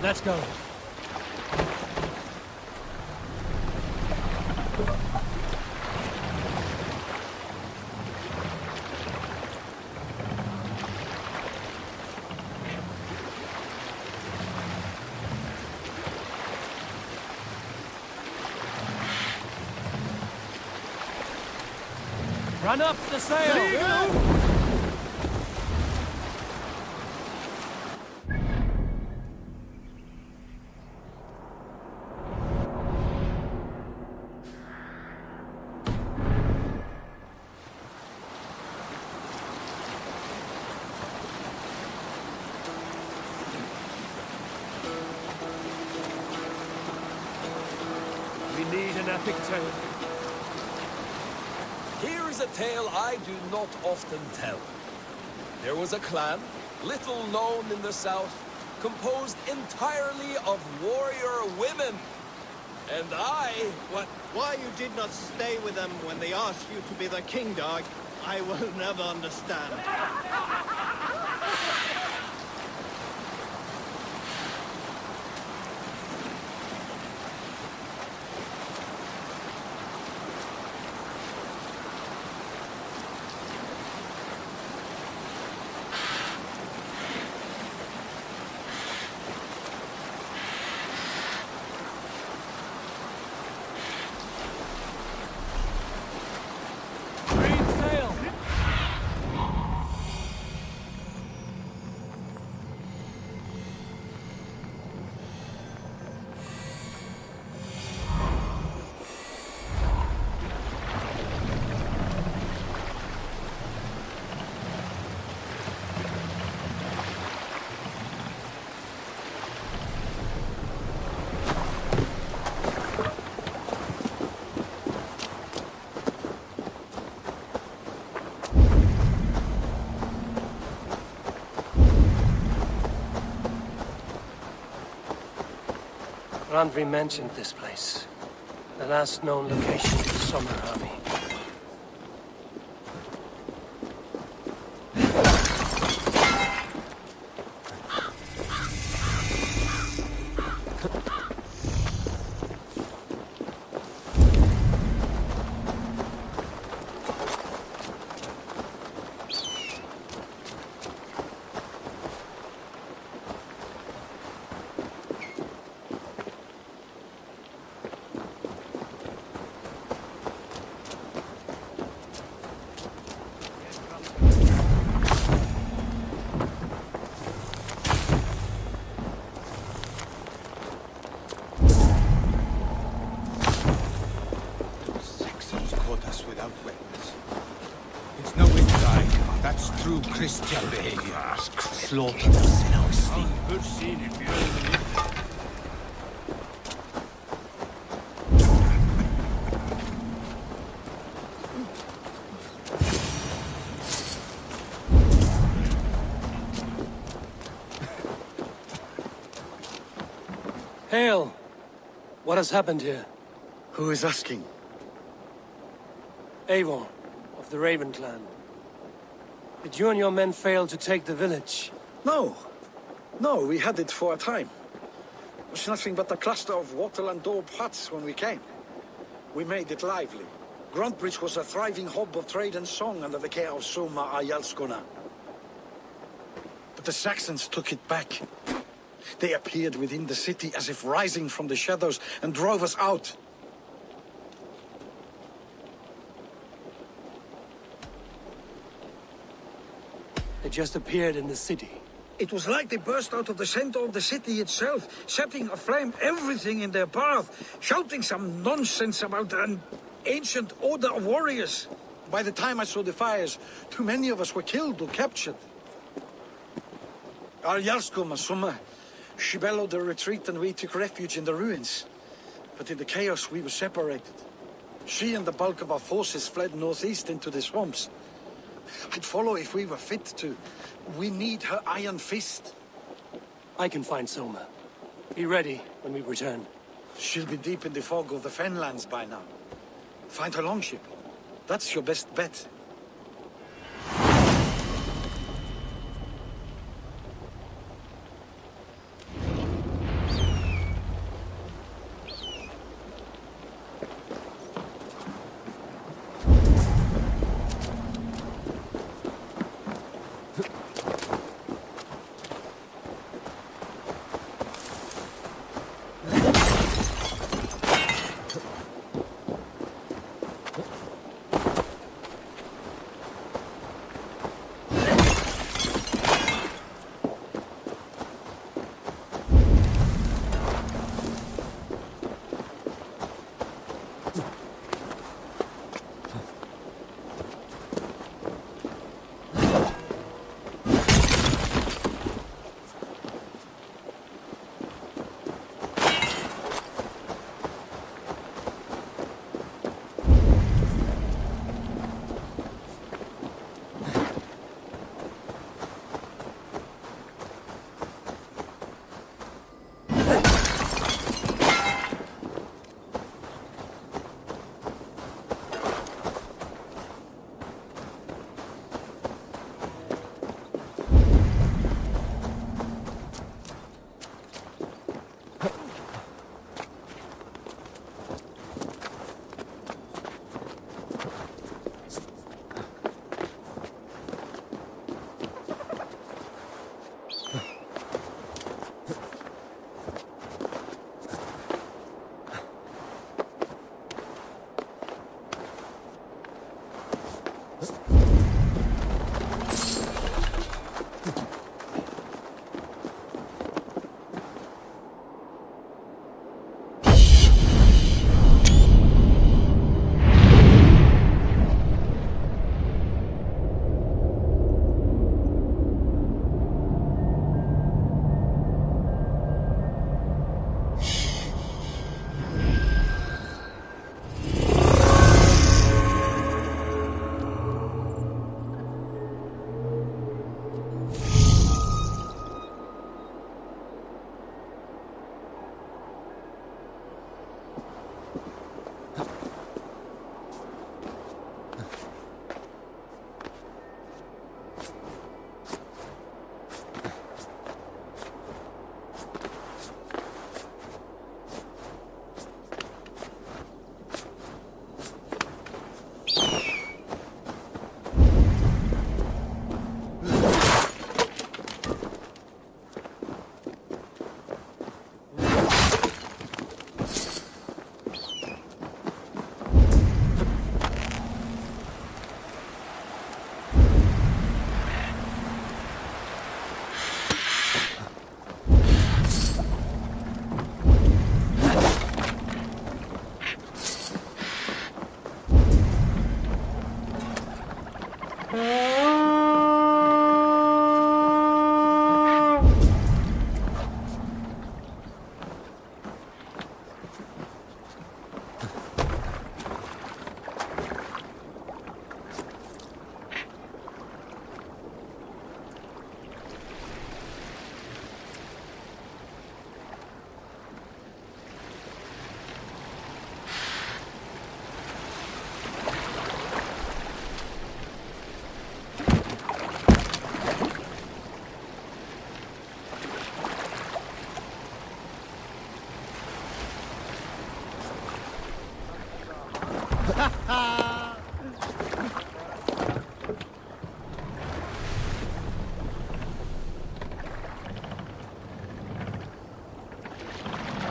Let's go. Run up the sail! We need an epic tale. Here is a tale I do not often tell. There was a clan, little known in the south, composed entirely of warrior women. And Why you did not stay with them when they asked you to be the king dog, I will never understand. Randvi mentioned this place. The last known location to the Summer Army. True Christian behavior. Slaughter us in our sleep. Hail! What has happened here? Who is asking? Eivor, of the Raven clan. Did you and your men fail to take the village? No. No, we had it for a time. It was nothing but a cluster of wattle and daub huts when we came. We made it lively. Grantebridge was a thriving hub of trade and song under the care of Soma Ayalskona. But the Saxons took it back. They appeared within the city as if rising from the shadows and drove us out. They just appeared in the city. It was like they burst out of the center of the city itself, setting aflame everything in their path, shouting some nonsense about an ancient order of warriors. By the time I saw the fires, too many of us were killed or captured. Our Jarlskoma Summa, she bellowed a retreat and we took refuge in the ruins. But in the chaos we were separated. She and the bulk of our forces fled northeast into the swamps. I'd follow if we were fit to. We need her iron fist. I can find Soma. Be ready when we return. She'll be deep in the fog of the Fenlands by now. Find her longship. That's your best bet.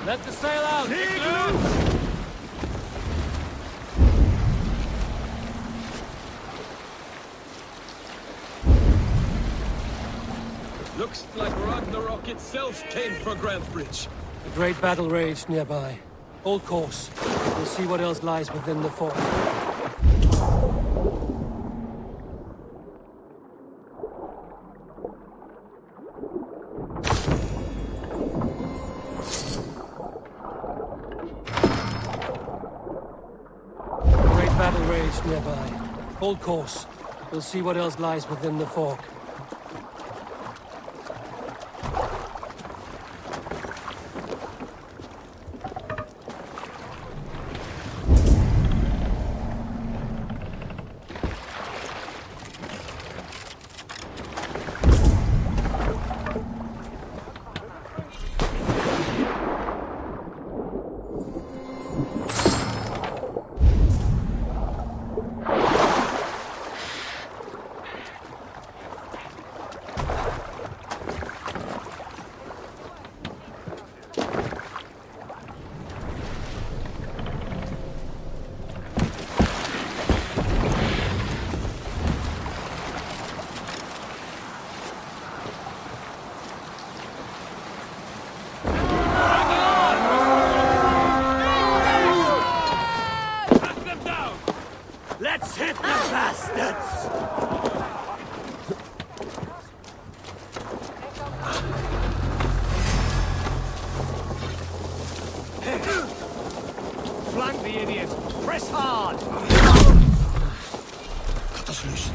Let the sail out! Igloo! Looks like Ragnarok itself came for Grantebridge. A great battle raged nearby. Hold course. We'll see what else lies within the fort. Battle raged nearby. Hold course. We'll see what else lies within the fork. Let's hit the bastards! Flank the idiot! Press hard! Cut us loose.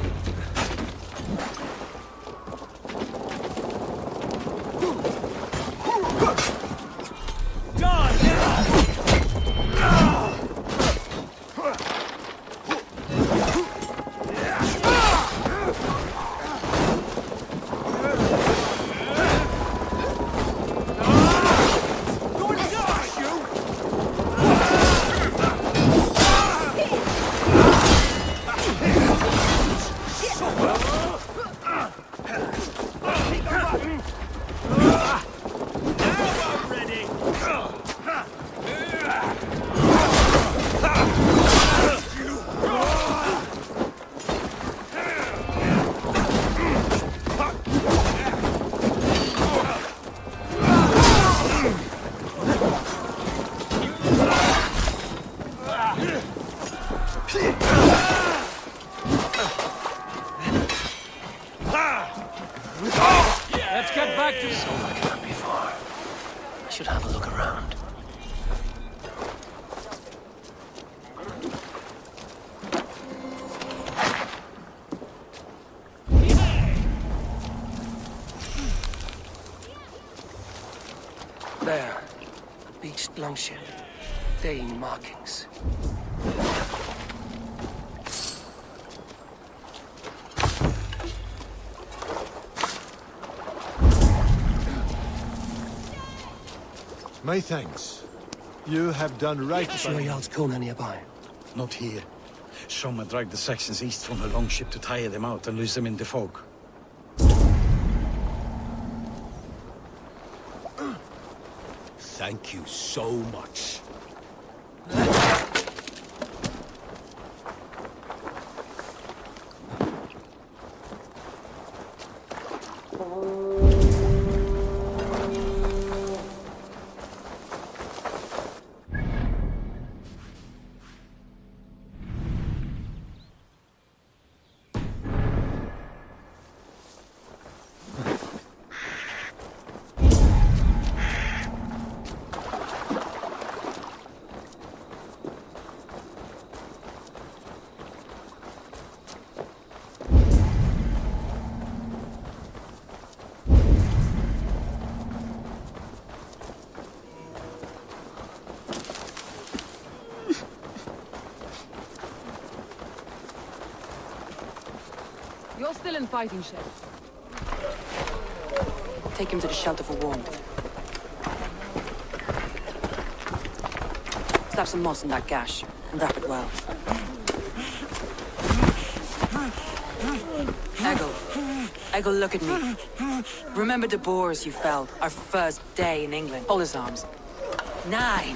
There. A beached longship. Dane markings. My thanks. You have done right by Sure Jarl's Kona nearby. Not here. Soma dragged the Saxons east from the longship to tire them out and lose them in the fog. Thank you so much. You're still in fighting shape. Take him to the shelter for warmth. Slap some moss in that gash, and wrap it well. Eggle, look at me. Remember the boars you felled, our first day in England? Hold his arms. 9.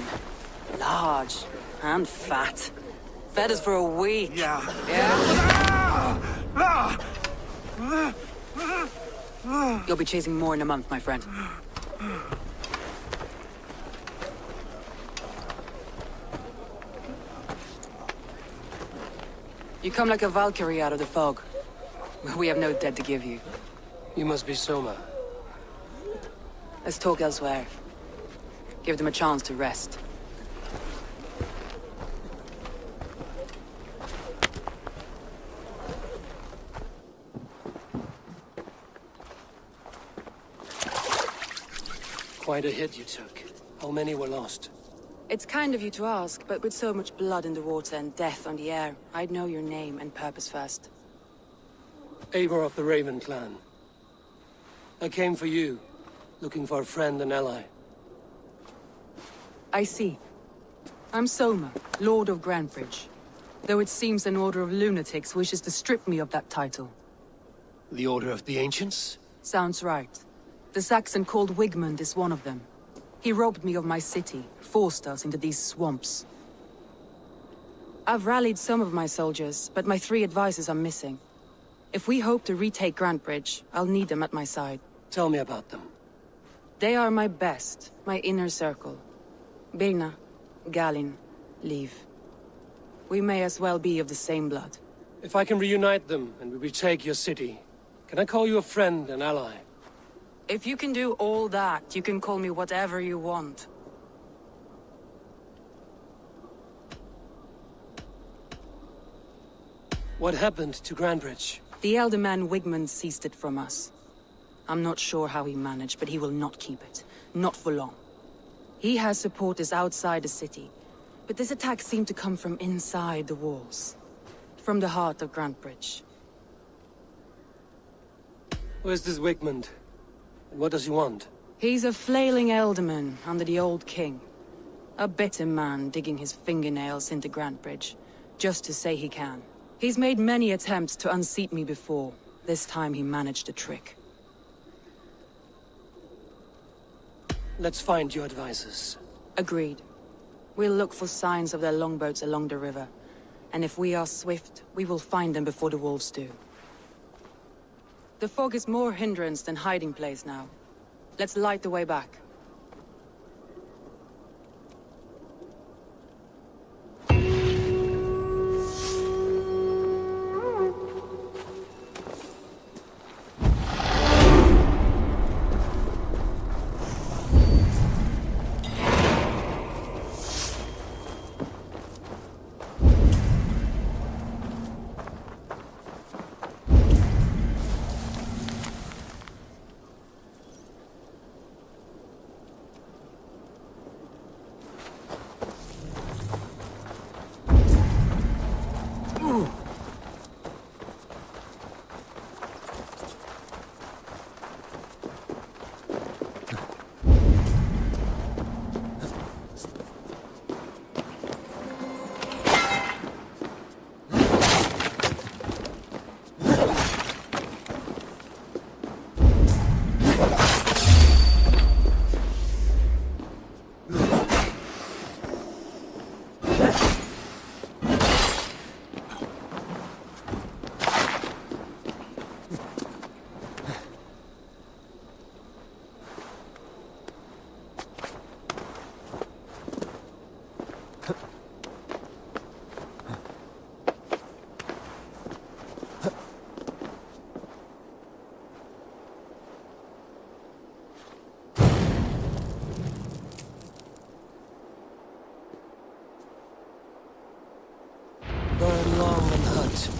Large and fat. Fed us for a week. Yeah? You'll be chasing more in a month, my friend. You come like a Valkyrie out of the fog. We have no dead to give you. You must be Soma. Let's talk elsewhere. Give them a chance to rest. Quite a hit you took. How many were lost? It's kind of you to ask, but with so much blood in the water and death on the air, I'd know your name and purpose first. Eivor of the Raven clan. I came for you, looking for a friend and ally. I see. I'm Soma, Lord of Grantebridge. Though it seems an order of lunatics wishes to strip me of that title. The Order of the Ancients? Sounds right. The Saxon called Wigmund is one of them. He robbed me of my city, forced us into these swamps. I've rallied some of my soldiers, but my 3 advisors are missing. If we hope to retake Grantebridge, I'll need them at my side. Tell me about them. They are my best, my inner circle. Birna, Galin, Liv. We may as well be of the same blood. If I can reunite them and we retake your city, can I call you a friend and ally? If you can do all that, you can call me whatever you want. What happened to Grantebridge? The elder man Wigmund seized it from us. I'm not sure how he managed, but he will not keep it. Not for long. He has supporters outside the city, but this attack seemed to come from inside the walls. From the heart of Grantebridge. Where's this Wigmund? And what does he want? He's a flailing elderman under the old king. A bitter man digging his fingernails into Grantebridge, just to say he can. He's made many attempts to unseat me before. This time he managed a trick. Let's find your advisors. Agreed. We'll look for signs of their longboats along the river. And if we are swift, we will find them before the wolves do. The fog is more hindrance than hiding place now. Let's light the way back.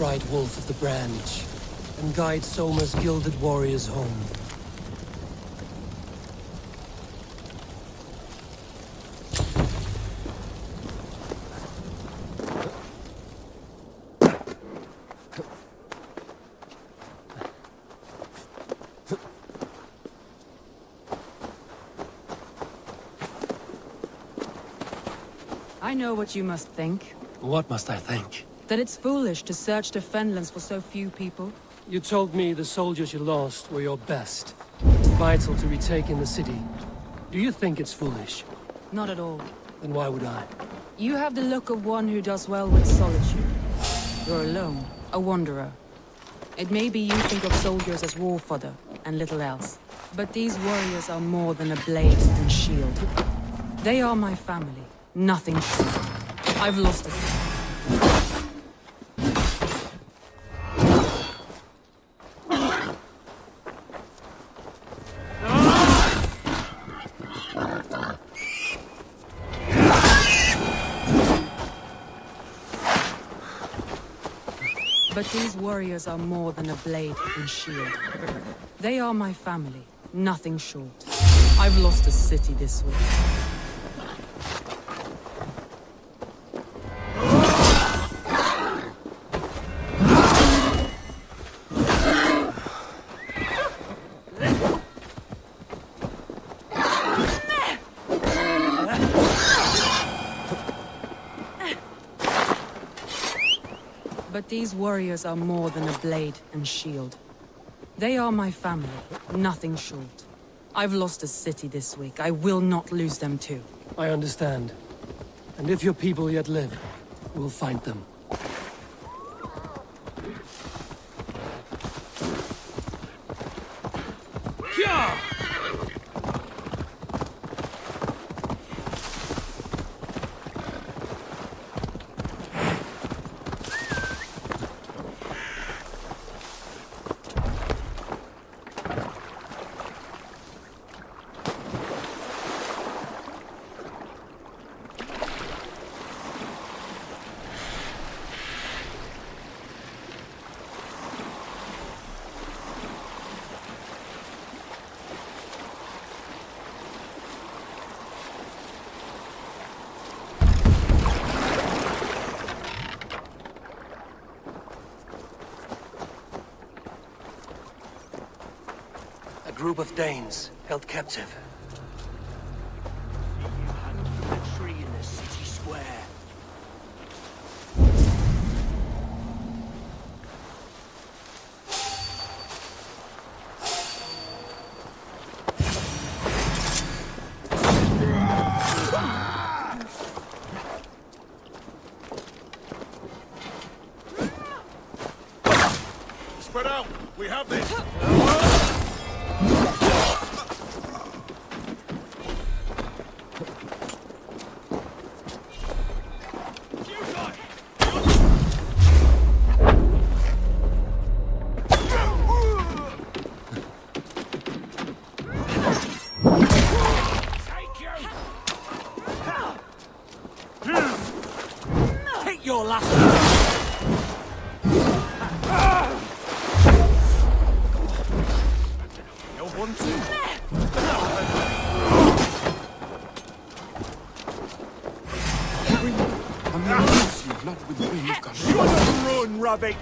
bright wolf of the branch, and guide Soma's gilded warriors home. I know what you must think. What must I think? That it's foolish to search the Fenlands for so few people. You told me the soldiers you lost were your best. Vital to retaking the city. Do you think it's foolish? Not at all. Then why would I? You have the look of one who does well with solitude. You're alone, a wanderer. It may be you think of soldiers as war fodder, and little else. But these warriors are more than a blade and shield. They are my family, nothing short. I've lost it. But these warriors are more than a blade and shield. They are my family, nothing short. I've lost a city this week. But these warriors are more than a blade and shield. They are my family, nothing short. I've lost a city this week. I will not lose them too. I understand. And if your people yet live, we'll find them. A group of Danes held captive. A tree in the city square. Spread out! We have this! Take your last. You're one too. You are the ruin, rabbit!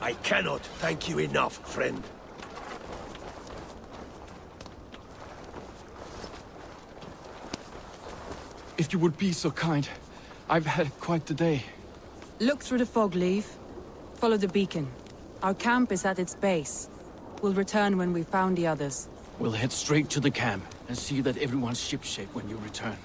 I cannot thank you enough, friend. If you would be so kind. I've had quite the day. Look through the fog, Leave. Follow the beacon. Our camp is at its base. We'll return when we've found the others. We'll head straight to the camp and see that everyone's shipshape when you return.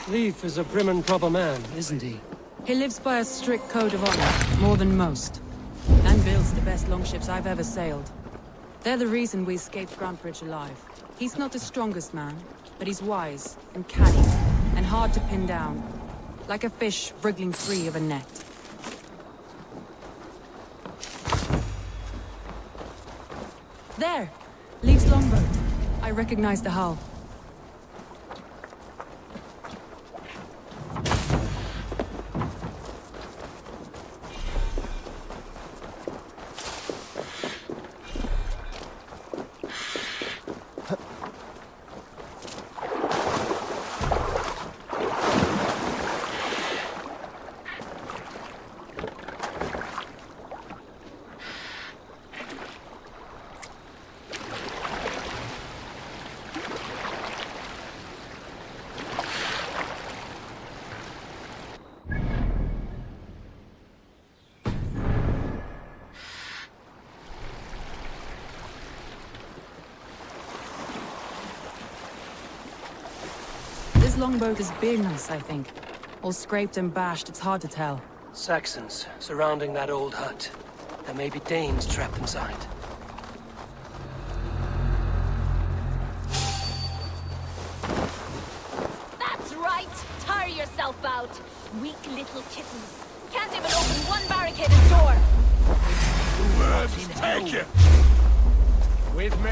Leif is a prim and proper man, isn't he? He lives by a strict code of honor, more than most. And builds the best longships I've ever sailed. They're the reason we escaped Grantebridge alive. He's not the strongest man, but he's wise and canny, and hard to pin down. Like a fish wriggling free of a net. There! Leaves longboat. I recognize the hull. This longboat is Birna's, I think. All scraped and bashed, it's hard to tell. Saxons surrounding that old hut. There may be Danes trapped inside. That's right! Tire yourself out! Weak little kittens. Can't even open one barricaded door! Take it! With me!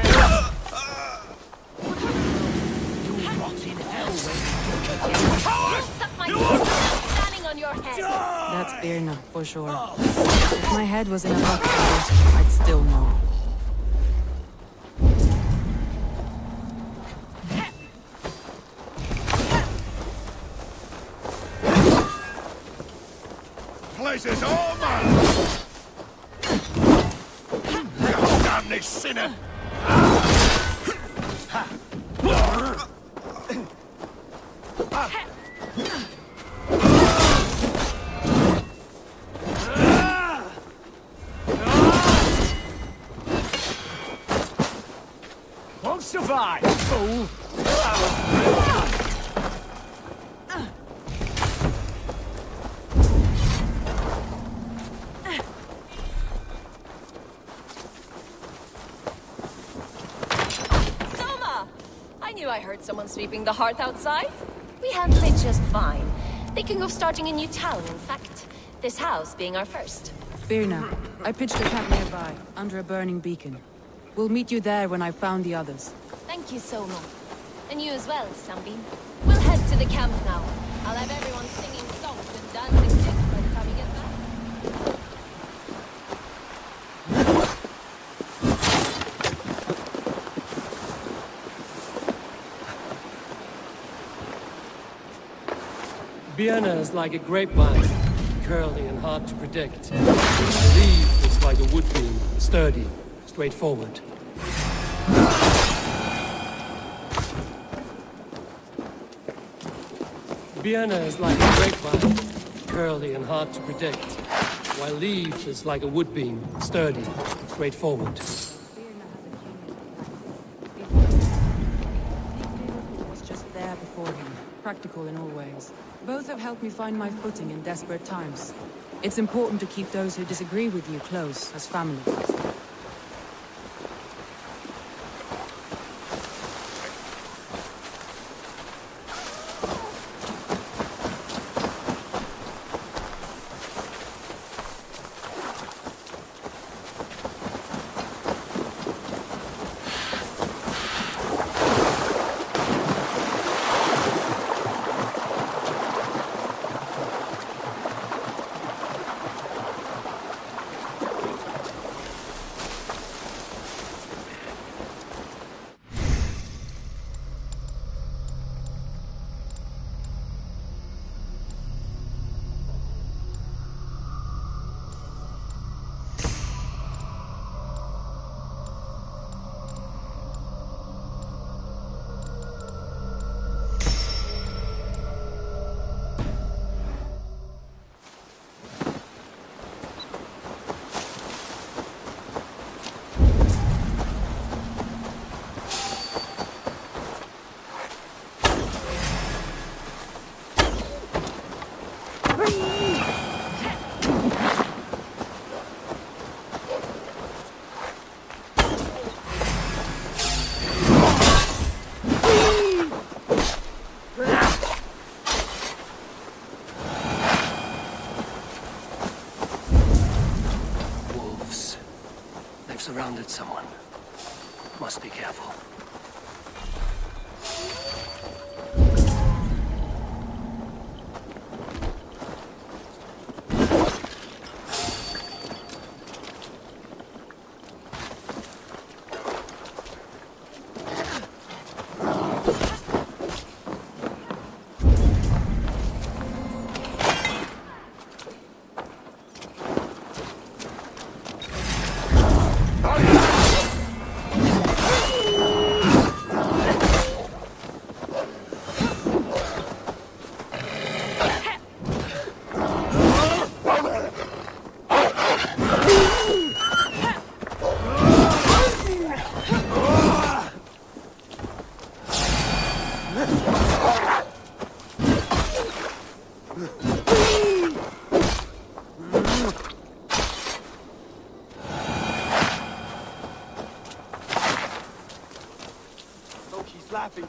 You'll suck my dick standing on your head! That's Birna, for sure. If my head was in a bucket, I'd still know. Place is all mine! You damn this sinner! Won't survive, fool! Soma! I knew I heard someone sweeping the hearth outside. We handle it just fine. Thinking of starting a new town, in fact. This house being our first. Birna, I pitched a camp nearby, under a burning beacon. We'll meet you there when I've found the others. Thank you, Soma. And you as well, Sunbeam. We'll head to the camp now. I'll have everyone singing songs and dancing jigs by the time we get back. Vienna is like a grapevine, curly and hard to predict. The leaf is like a wood beam, sturdy, straightforward. Vienna is like a grapevine, curly and hard to predict, while leaf is like a wood beam, sturdy, straightforward. Was just there before him, practical in all ways. Both have helped me find my footing in desperate times. It's important to keep those who disagree with you close, as family. Surrounded someone. Must be careful.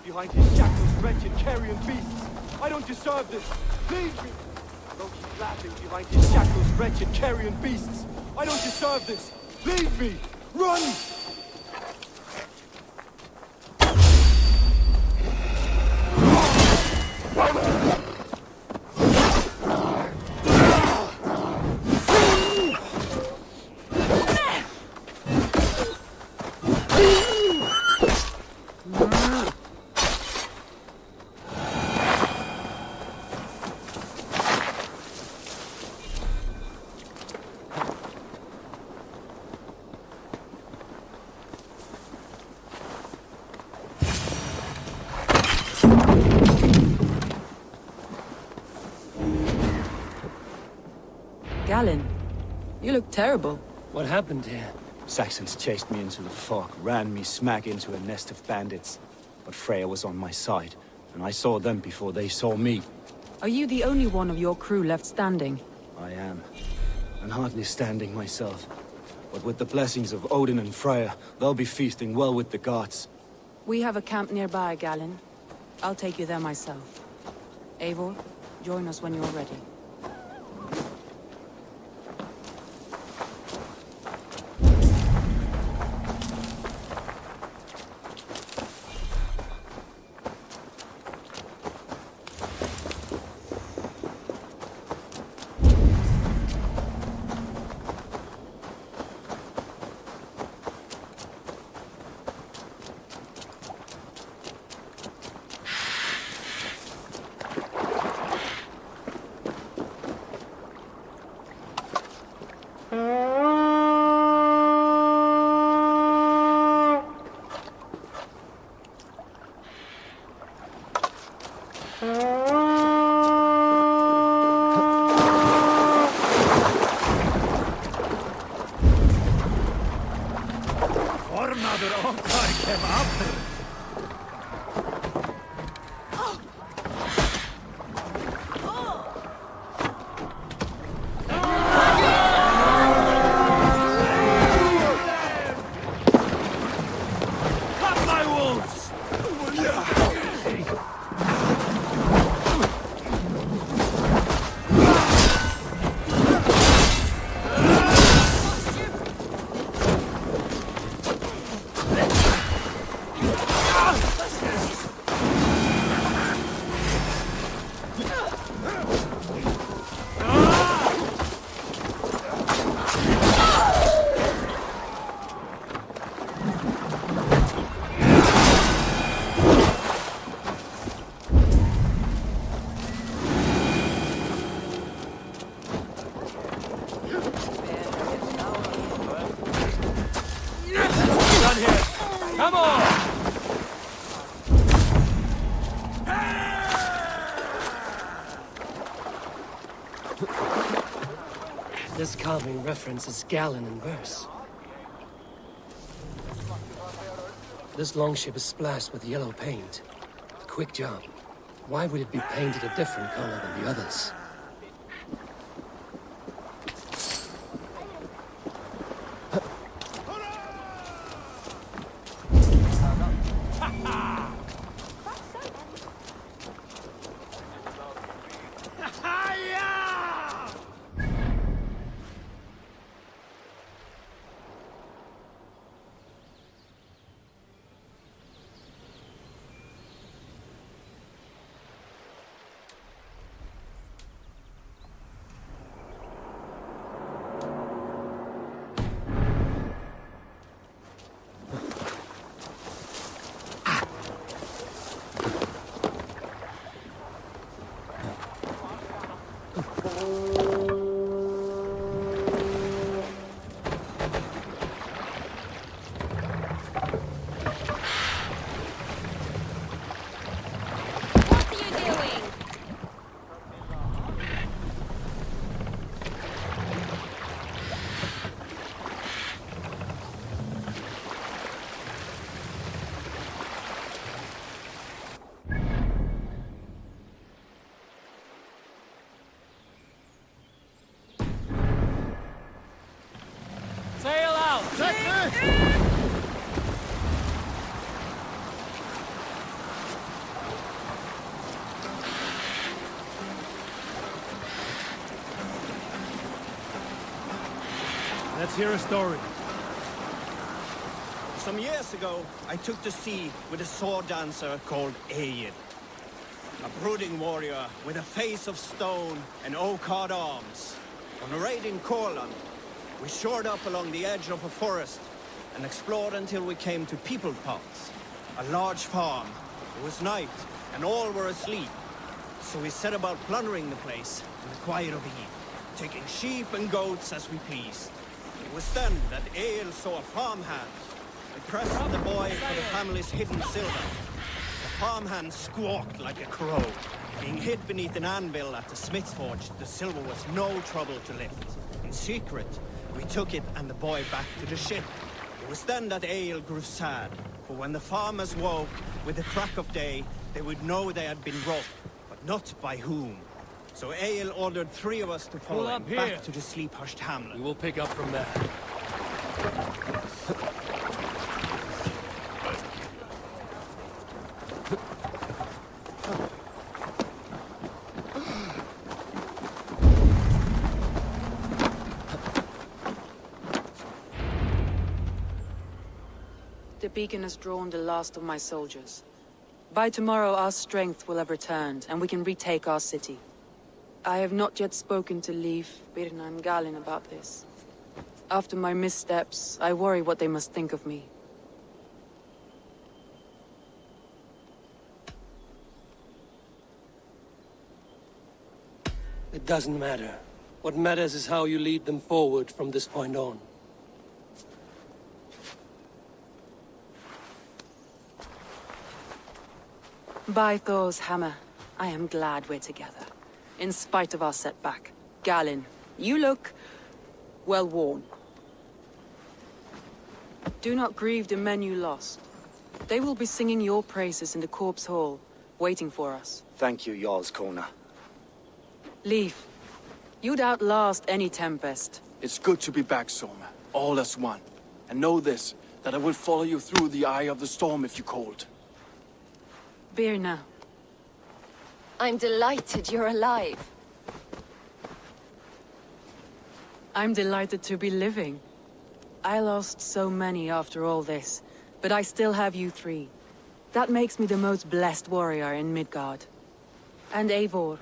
Behind his shackles, wretched carrion beasts! I don't deserve this! Leave me! Loki's laughing behind his shackles, wretched carrion beasts! I don't deserve this! Leave me! Run! Galen, you look terrible. What happened here? Saxons chased me into the fog, ran me smack into a nest of bandits. But Freya was on my side, and I saw them before they saw me. Are you the only one of your crew left standing? I am, and hardly standing myself. But with the blessings of Odin and Freya, they'll be feasting well with the gods. We have a camp nearby, Galen. I'll take you there myself. Eivor, join us when you're ready. This carving references Galen in verse. This longship is splashed with yellow paint. Quick job. Why would it be painted a different color than the others? Let's hear a story. Some years ago, I took to sea with a sword dancer called Eivor. A brooding warrior with a face of stone and oak-hard arms. On a raid in Courland, we shored up along the edge of a forest and explored until we came to People Pots, a large farm. It was night, and all were asleep. So we set about plundering the place in the quiet of eve, taking sheep and goats as we pleased. It was then that Eivor saw a farmhand. I pressed the boy for the family's hidden silver. The farmhand squawked like a crow. Being hid beneath an anvil at the smith's forge, the silver was no trouble to lift. In secret, we took it and the boy back to the ship. It was then that Eivor grew sad, for when the farmers woke with the crack of day, they would know they had been robbed, but not by whom. So Eivor ordered 3 of us to follow him back to the sleep-hushed hamlet. We will pick up from there. The beacon has drawn the last of my soldiers. By tomorrow our strength will have returned, and we can retake our city. I have not yet spoken to Leif, Birna and Galin about this. After my missteps, I worry what they must think of me. It doesn't matter. What matters is how you lead them forward from this point on. By Thor's hammer, I am glad we're together. In spite of our setback. Galin, you look well worn. Do not grieve the men you lost. They will be singing your praises in the Corpse Hall, waiting for us. Thank you, Jarl's Kona. Leif, you'd outlast any tempest. It's good to be back, Soma. All as one. And know this, that I will follow you through the eye of the storm if you called. Birna. I'm delighted you're alive. I'm delighted to be living. I lost so many after all this, but I still have you 3. That makes me the most blessed warrior in Midgard. And Eivor,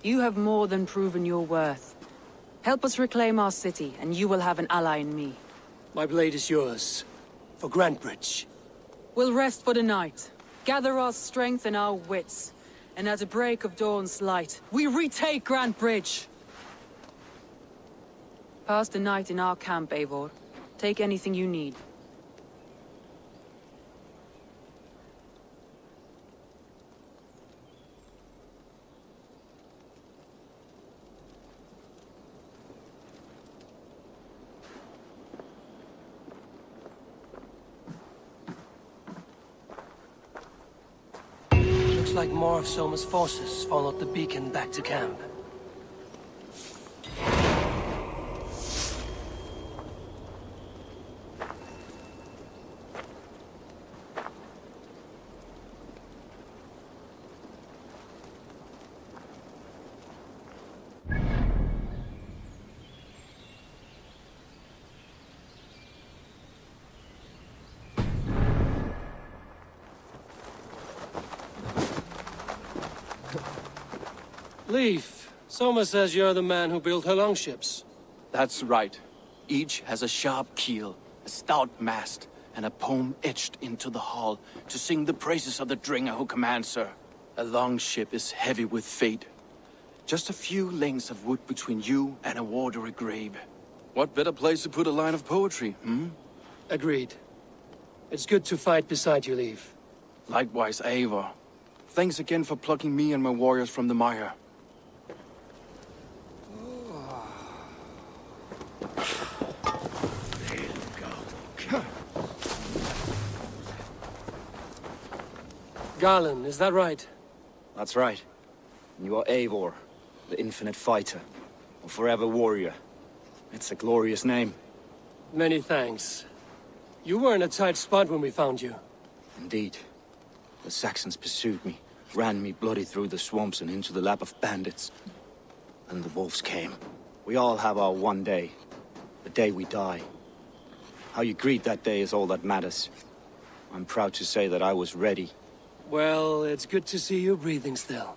you have more than proven your worth. Help us reclaim our city, and you will have an ally in me. My blade is yours. For Grantebridge. We'll rest for the night. Gather our strength and our wits. And at the break of dawn's light, we retake Grantebridge! Pass the night in our camp, Eivor. Take anything you need. Looks like more of Soma's forces followed the beacon back to camp. Leif, Soma says you're the man who built her longships. That's right. Each has a sharp keel, a stout mast, and a poem etched into the hull to sing the praises of the Dringer who commands her. A longship is heavy with fate. Just a few lengths of wood between you and a watery grave. What better place to put a line of poetry, hmm? Agreed. It's good to fight beside you, Leif. Likewise, Eivor. Thanks again for plucking me and my warriors from the mire. Galin, is that right? That's right. You are Eivor, the infinite fighter, a forever warrior. It's a glorious name. Many thanks. You were in a tight spot when we found you. Indeed. The Saxons pursued me, ran me bloody through the swamps and into the lap of bandits. Then the wolves came. We all have our one day. The day we die. How you greet that day is all that matters. I'm proud to say that I was ready. Well, it's good to see you breathing still.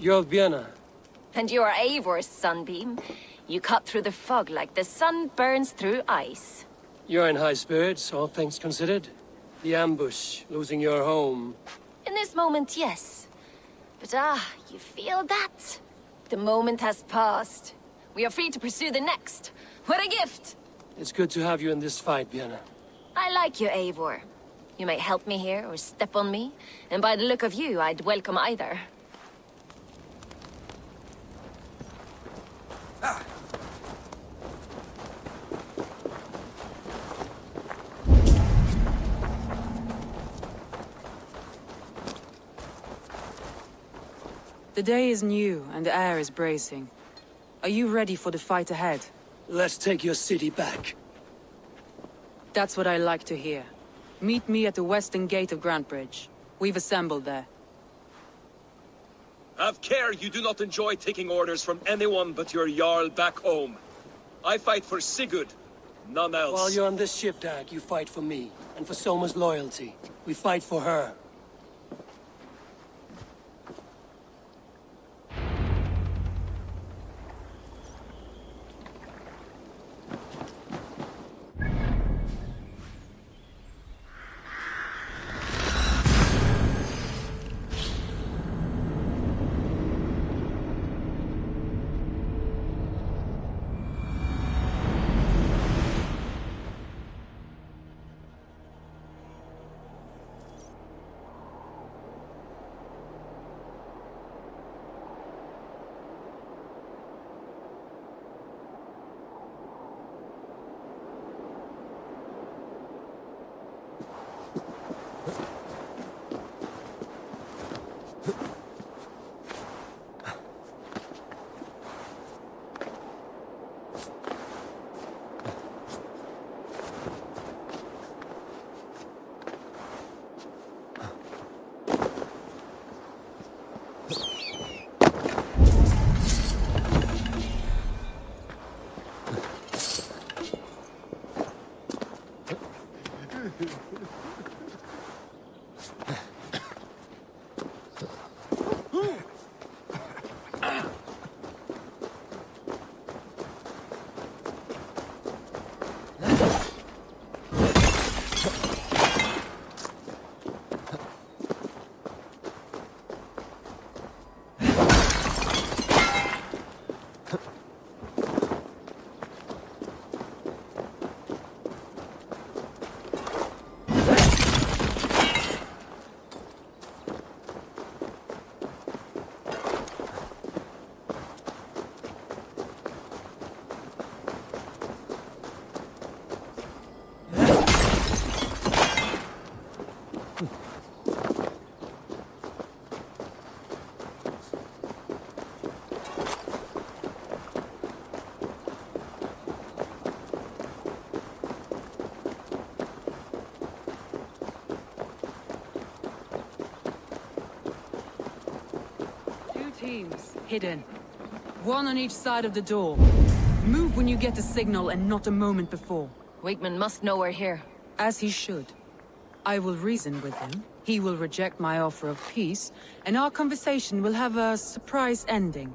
You're Vienna. And you're Eivor's sunbeam. You cut through the fog like the sun burns through ice. You're in high spirits, all things considered. The ambush, losing your home. In this moment, yes. But you feel that? The moment has passed. We are free to pursue the next. What a gift! It's good to have you in this fight, Vienna. I like you, Eivor. You may help me here or step on me, and by the look of you, I'd welcome either. The day is new, and the air is bracing. Are you ready for the fight ahead? Let's take your city back. That's what I like to hear. Meet me at the western gate of Grantebridge. We've assembled there. Have care you do not enjoy taking orders from anyone but your Jarl back home. I fight for Sigurd, none else. While you're on this ship, Dag, you fight for me, and for Soma's loyalty. We fight for her. Teams, hidden. One on each side of the door. Move when you get the signal and not a moment before. Wigmund must know we're here. As he should. I will reason with him. He will reject my offer of peace, and our conversation will have a surprise ending.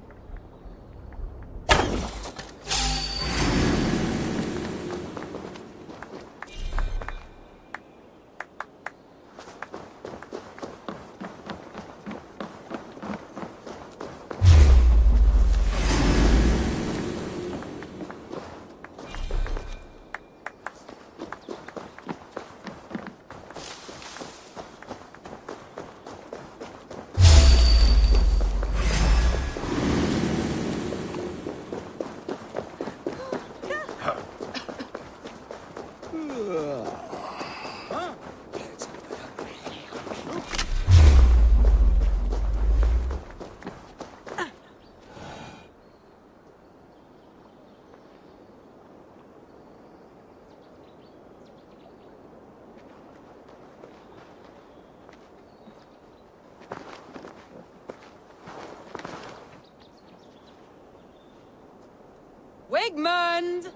Wigmund!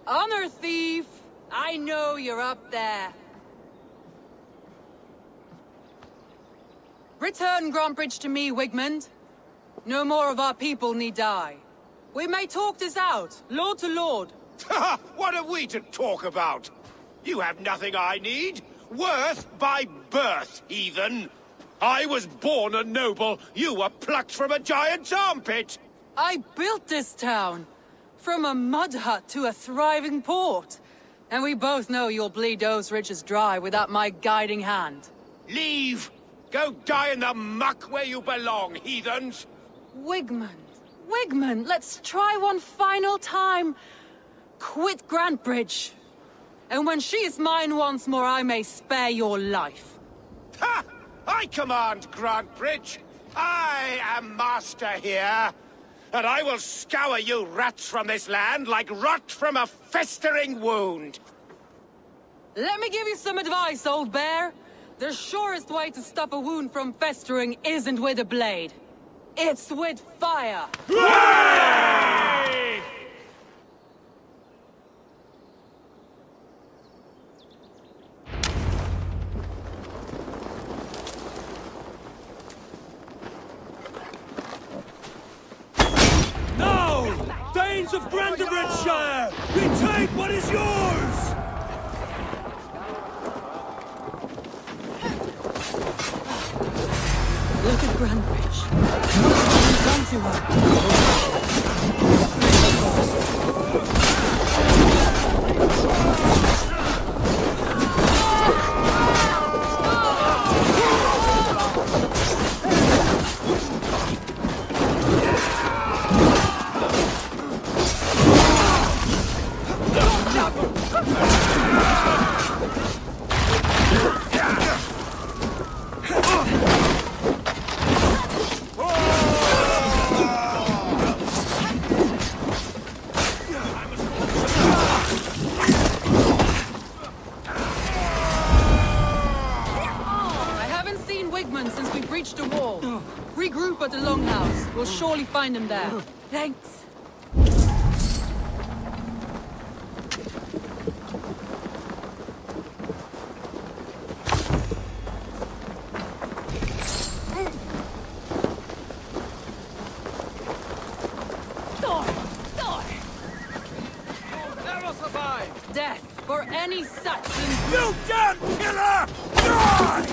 Honor thief! I know you're up there. Return Grantebridge to me, Wigmund. No more of our people need die. We may talk this out, lord to lord. What have we to talk about? You have nothing I need. Worth by birth, heathen. I was born a noble. You were plucked from a giant's armpit. I built this town. From a mud hut to a thriving port. And we both know you'll bleed those riches dry without my guiding hand. Leave! Go die in the muck where you belong, heathens! Wigmund, Wigmund, let's try one final time. Quit Grantebridge. And when she is mine once more, I may spare your life. Ha! I command Grantebridge. I am master here. And I will scour you rats from this land like rot from a festering wound. Let me give you some advice, old bear. The surest way to stop a wound from festering isn't with a blade. It's with fire. Hooray! Now! Danes of Grantebridgescire! Retake what is yours! Look at Grantebridge. What's done to her? Since we breached the wall. Regroup at the Longhouse. We'll surely find him there. Thanks. Never survive! Death for any such. You damn killer! Die!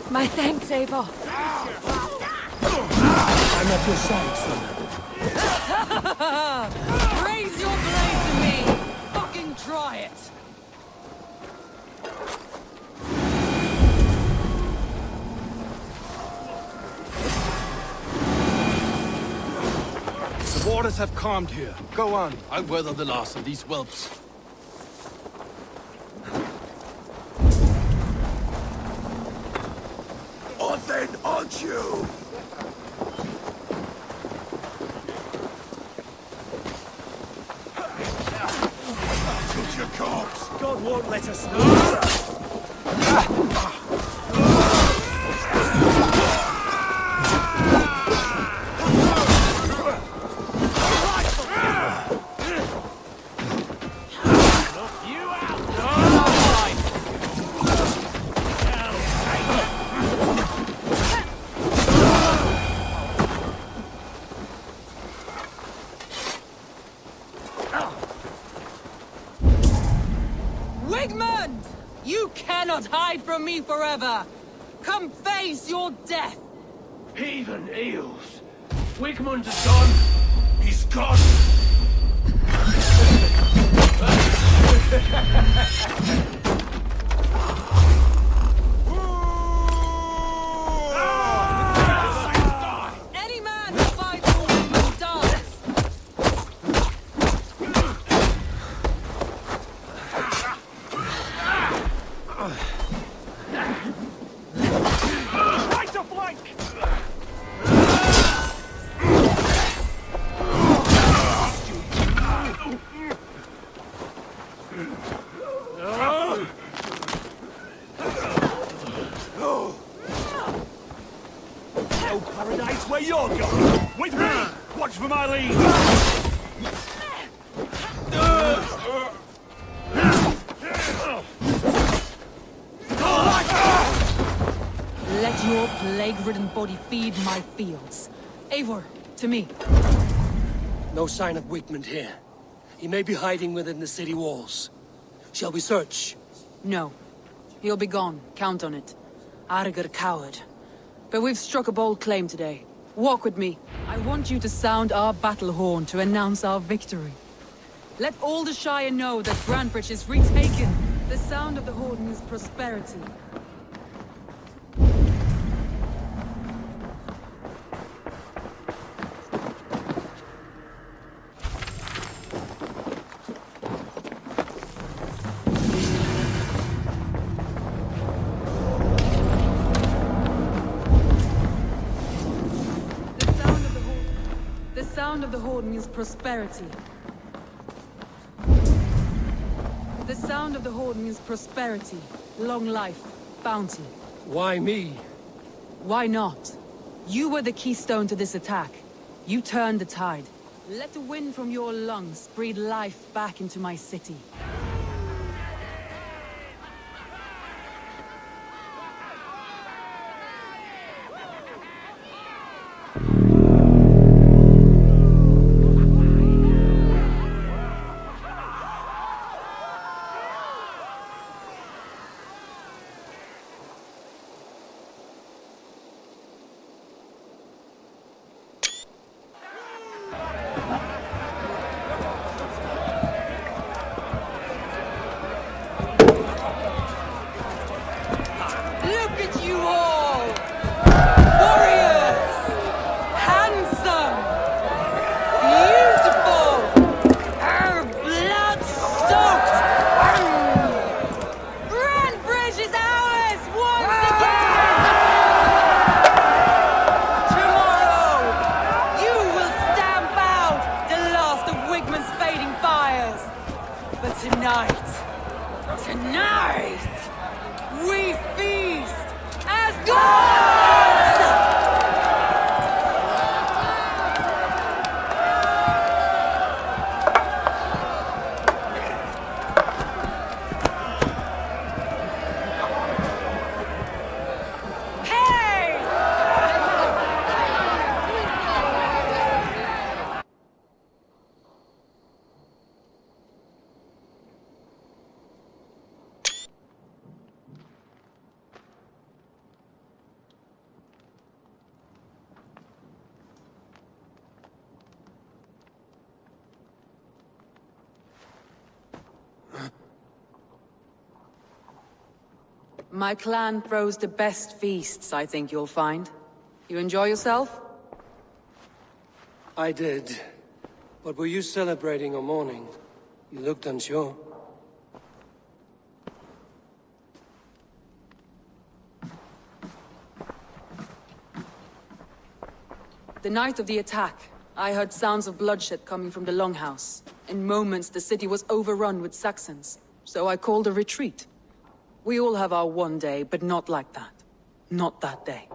My thanks, Eivor. I'm at your side, son. Raise your blade to me! Fucking try it! The waters have calmed here. Go on. I'll weather the last of these whelps. Then aren't you? Took your corpse. God won't let us know. Wigmund! You cannot hide from me forever! Come face your death! Heathen eels. Wigmund is gone. He's gone. Any man who fights for Wigmund dies! no paradise where you're going! With me! Watch for my lead! Let your plague-ridden body feed my fields. Eivor, to me. No sign of Wigmund here. He may be hiding within the city walls. Shall we search? No. He'll be gone. Count on it. Arger coward. But we've struck a bold claim today. Walk with me. I want you to sound our battle horn to announce our victory. Let all the Shire know that Grantebridge is retaken. The sound of the horn means prosperity. The sound of the horn means prosperity. The sound of the horn means prosperity, long life, bounty. Why me? Why not? You were the keystone to this attack. You turned the tide. Let the wind from your lungs breathe life back into my city. My clan throws the best feasts, I think you'll find. You enjoy yourself? I did. But were you celebrating or mourning? You looked unsure. The night of the attack, I heard sounds of bloodshed coming from the Longhouse. In moments, the city was overrun with Saxons, so I called a retreat. We all have our one day, but not like that. Not that day.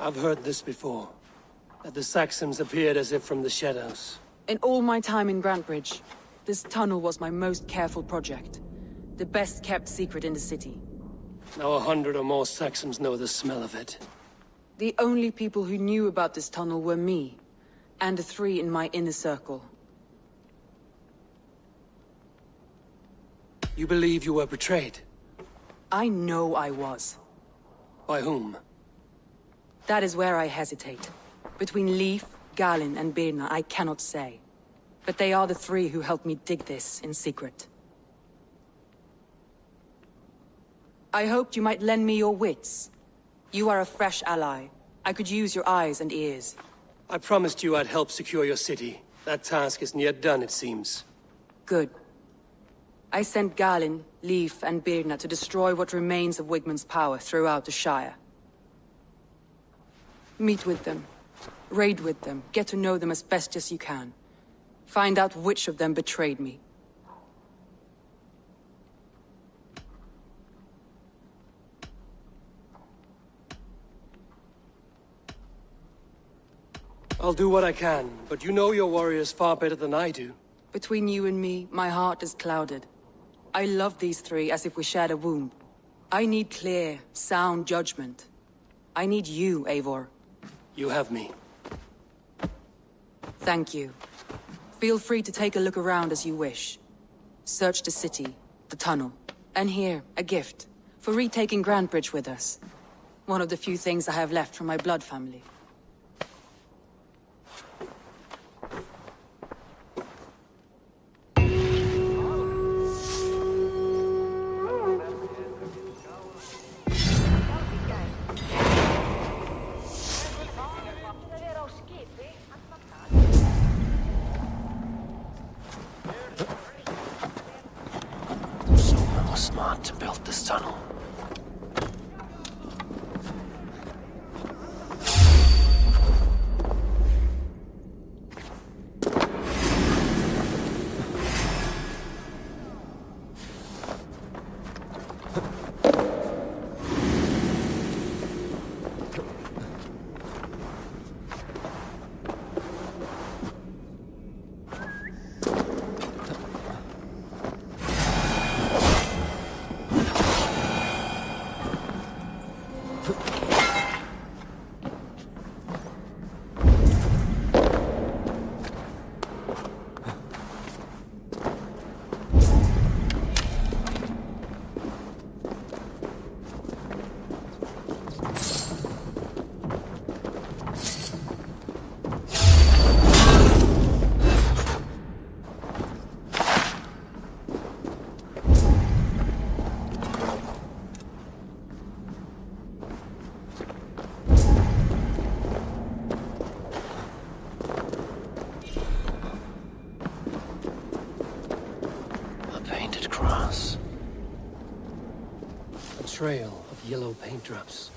I've heard this before. That the Saxons appeared as if from the shadows. In all my time in Grantebridge, this tunnel was my most careful project. The best kept secret in the city. Now 100 or more Saxons know the smell of it. The only people who knew about this tunnel were me, and the 3 in my inner circle. You believe you were betrayed? I know I was. By whom? That is where I hesitate. Between Leif, Galinn, and Birna, I cannot say. But they are the 3 who helped me dig this in secret. I hoped you might lend me your wits. You are a fresh ally. I could use your eyes and ears. I promised you I'd help secure your city. That task isn't yet done, it seems. Good. I sent Galinn, Leif, and Birna to destroy what remains of Wigmund's power throughout the Shire. Meet with them. Raid with them. Get to know them as best as you can. Find out which of them betrayed me. I'll do what I can, but you know your warriors far better than I do. Between you and me, my heart is clouded. I love these three as if we shared a womb. I need clear, sound judgment. I need you, Eivor. You have me. Thank you. Feel free to take a look around as you wish. Search the city, the tunnel, and here, a gift, for retaking Grantebridge with us. One of the few things I have left from my blood family. Someone was smart to build this tunnel. Trail of yellow paint drops.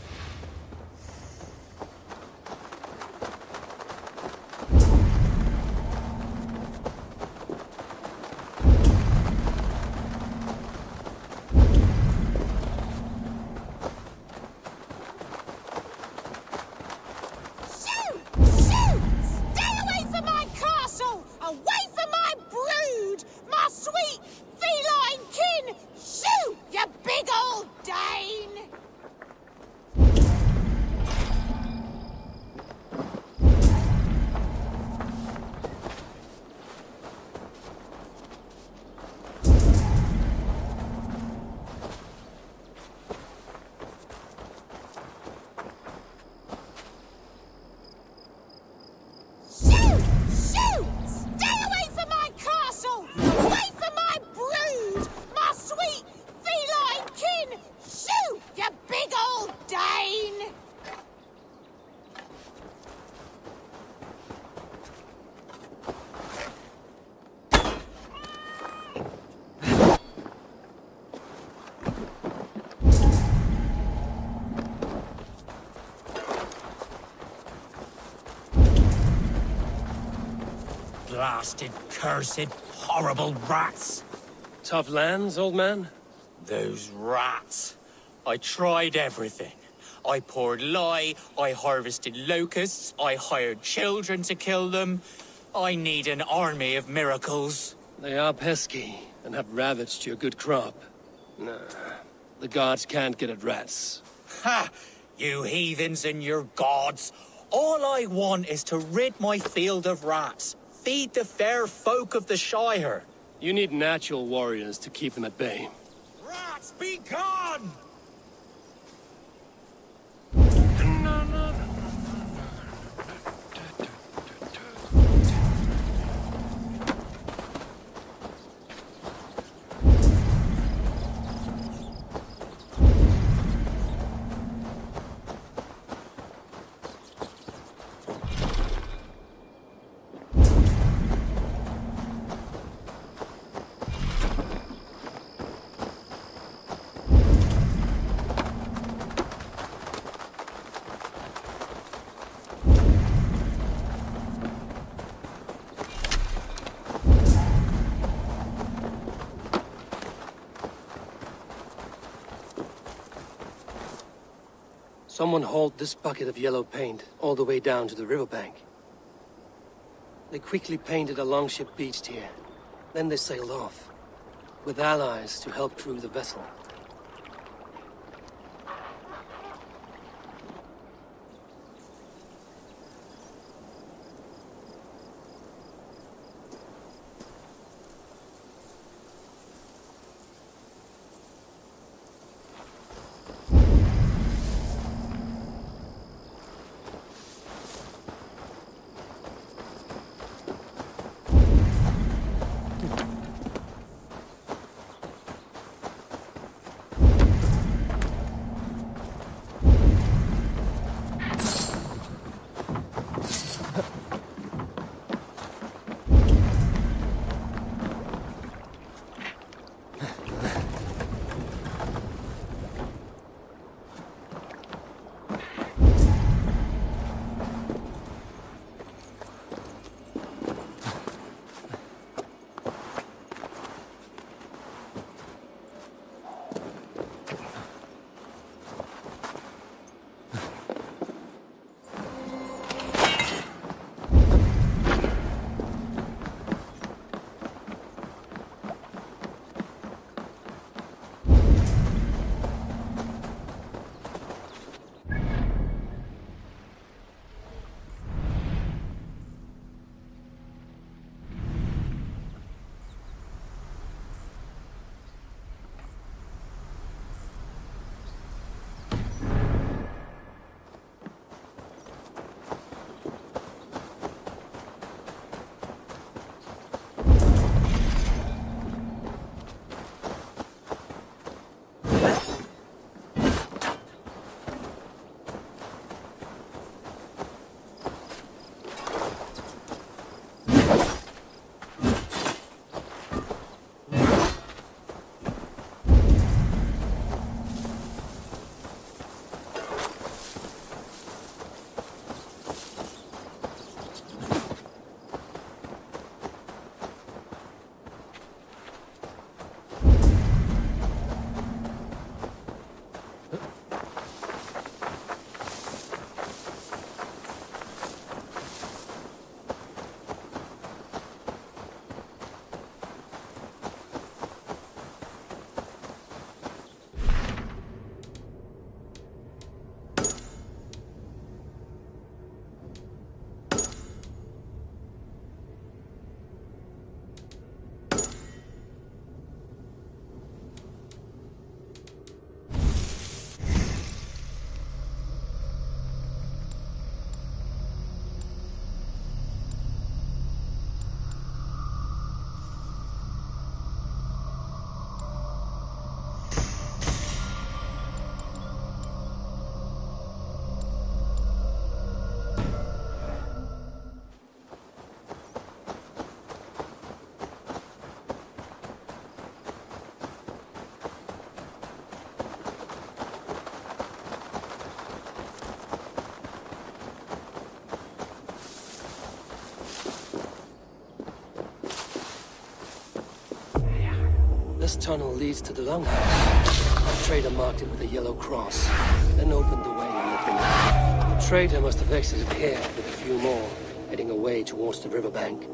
Blasted, cursed, horrible rats! Tough lands, old man? Those rats. I tried everything. I poured lye, I harvested locusts, I hired children to kill them. I need an army of miracles. They are pesky, and have ravaged your good crop. Nah, the gods can't get at rats. Ha! You heathens and your gods! All I want is to rid my field of rats. Feed the fair folk of the Shire. You need natural warriors to keep them at bay. Rats, be gone! Someone hauled this bucket of yellow paint all the way down to the riverbank. They quickly painted a longship beached here. Then they sailed off, with allies to help crew the vessel. This tunnel leads to the longhouse. The trader marked it with a yellow cross, then opened the way and let them in. The trader must have exited here with a few more, heading away towards the riverbank.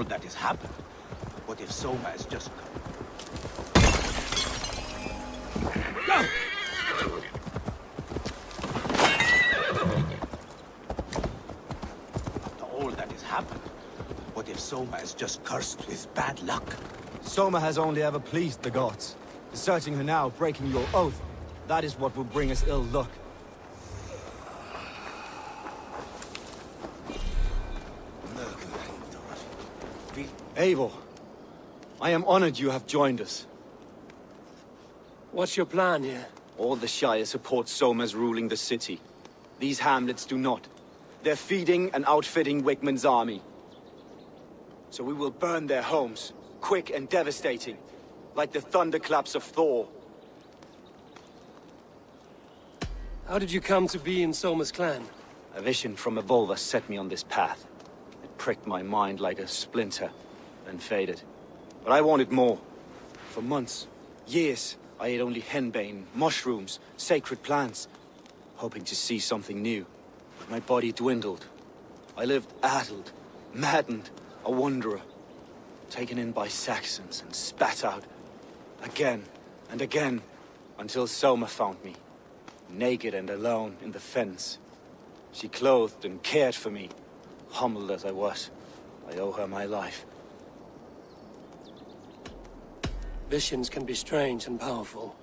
all that has happened, what if Soma has just... Go! After all that has happened, what if Soma is just cursed with bad luck? Soma has only ever pleased the gods. Deserting her now, breaking your oath, that is what will bring us ill luck. Eivor, I am honored you have joined us. What's your plan here? All the Shire support Soma's ruling the city. These hamlets do not. They're feeding and outfitting Wigmund's army. So we will burn their homes, quick and devastating, like the thunderclaps of Thor. How did you come to be in Soma's clan? A vision from a Volva set me on this path. It pricked my mind like a splinter, then faded. But I wanted more. For months, years, I ate only henbane, mushrooms, sacred plants, hoping to see something new. But my body dwindled. I lived addled, maddened, a wanderer, taken in by Saxons and spat out, again and again, until Soma found me, naked and alone in the fens. She clothed and cared for me, humbled as I was. I owe her my life. Visions can be strange and powerful.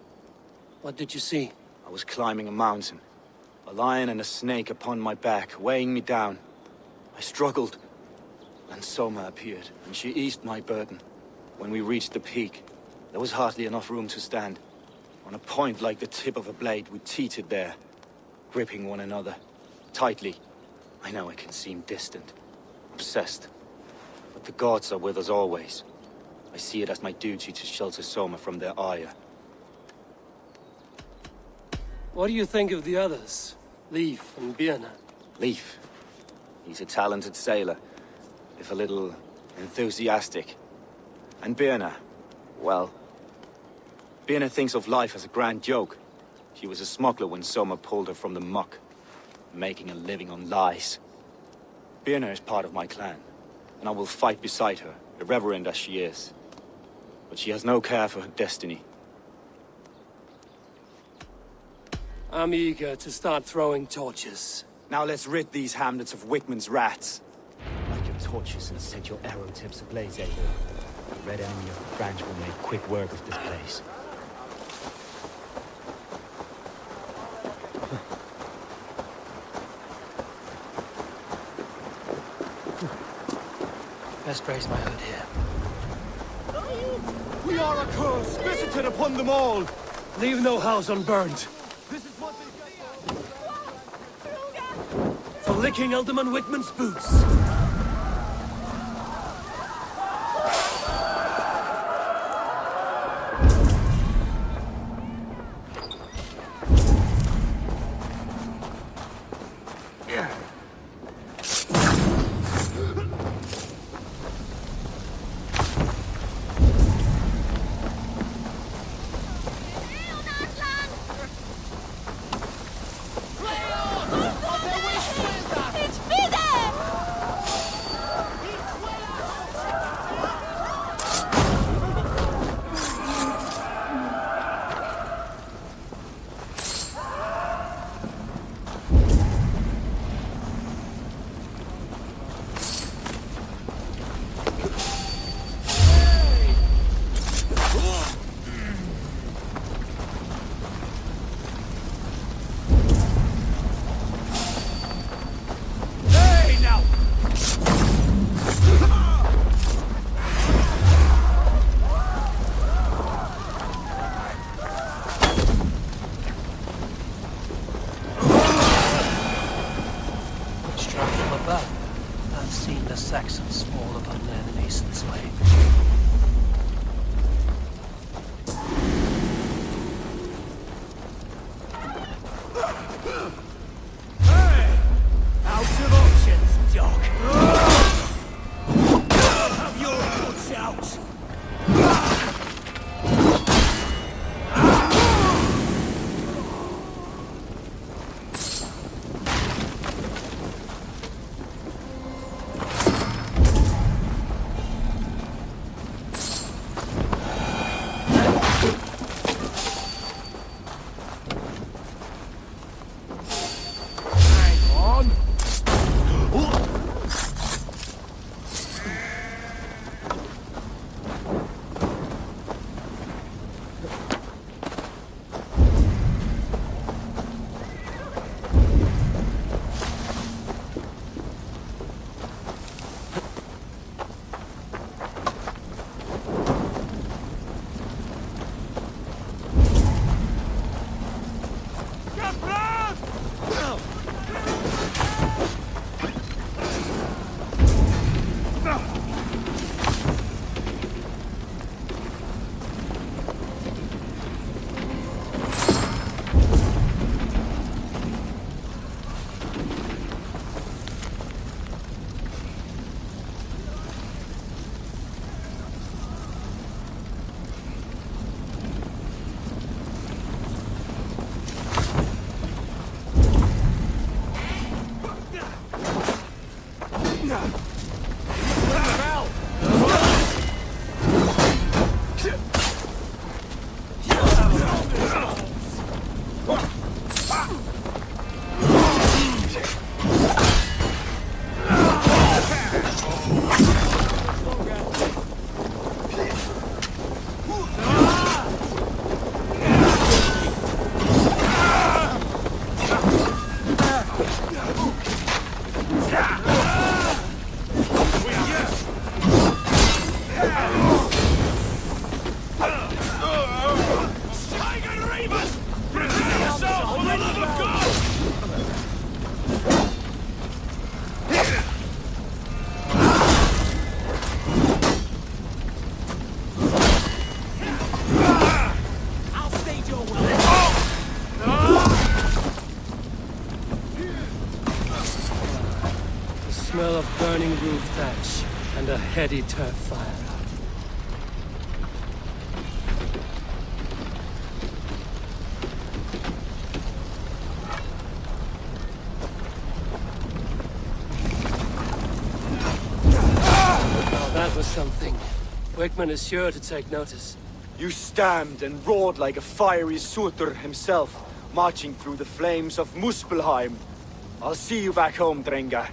What did you see? I was climbing a mountain, a lion and a snake upon my back, weighing me down. I struggled. Then Soma appeared, and she eased my burden. When we reached the peak, there was hardly enough room to stand. On a point like the tip of a blade, we teetered there, gripping one another, tightly. I know it can seem distant, obsessed, but the gods are with us always. I see it as my duty to shelter Soma from their ire. What do you think of the others? Leif and Birna? Leif. He's a talented sailor, if a little enthusiastic. And Birna, well... Birna thinks of life as a grand joke. She was a smuggler when Soma pulled her from the muck, making a living on lies. Birna is part of my clan, and I will fight beside her, irreverent as she is. But she has no care for her destiny. I'm eager to start throwing torches. Now let's rid these hamlets of Wigmund's rats. Light your torches and set your arrow tips ablaze, Eivor. The red enemy of the branch will make quick work of this place. Best raise my hood here. We are a curse visited upon them all! Leave no house unburned. This is what they For licking Alderman Wigmund's boots. I've seen the Saxons fall upon their enemies this way. Hey! Out of options, Doc! Have your wits out! smell of burning roof thatch and a heady turf fire. Now that was something. Wigmund is sure to take notice. You stamped and roared like a fiery Surtur himself, marching through the flames of Muspelheim. I'll see you back home, Drenga.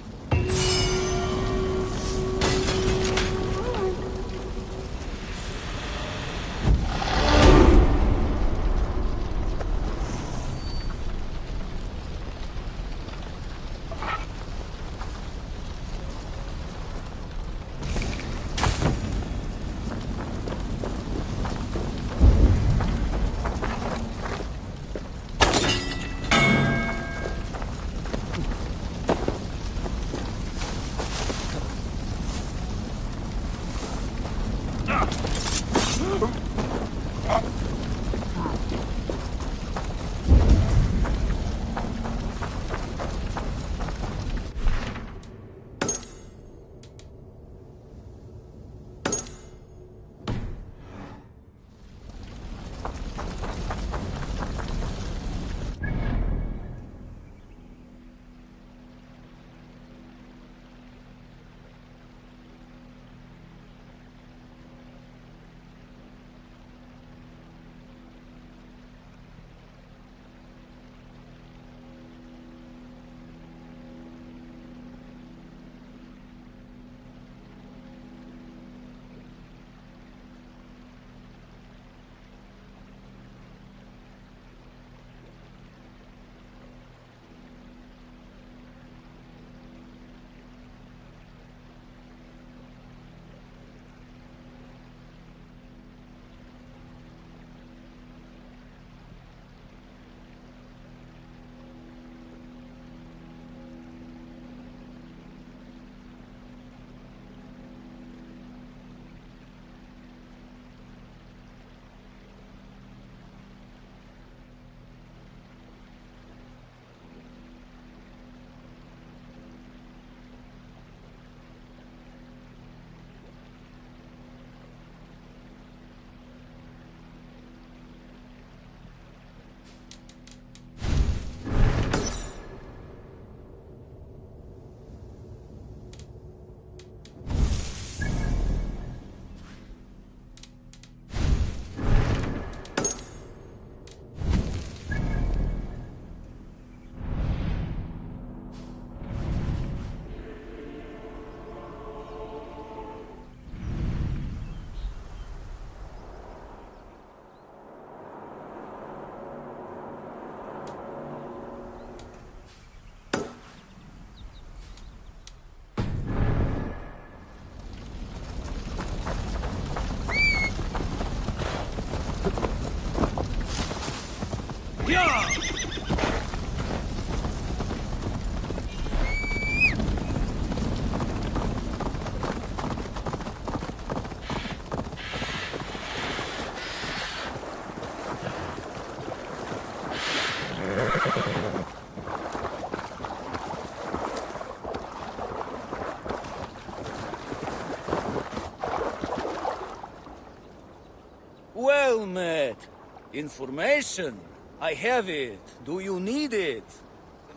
Well met. Information. I have it. Do you need it?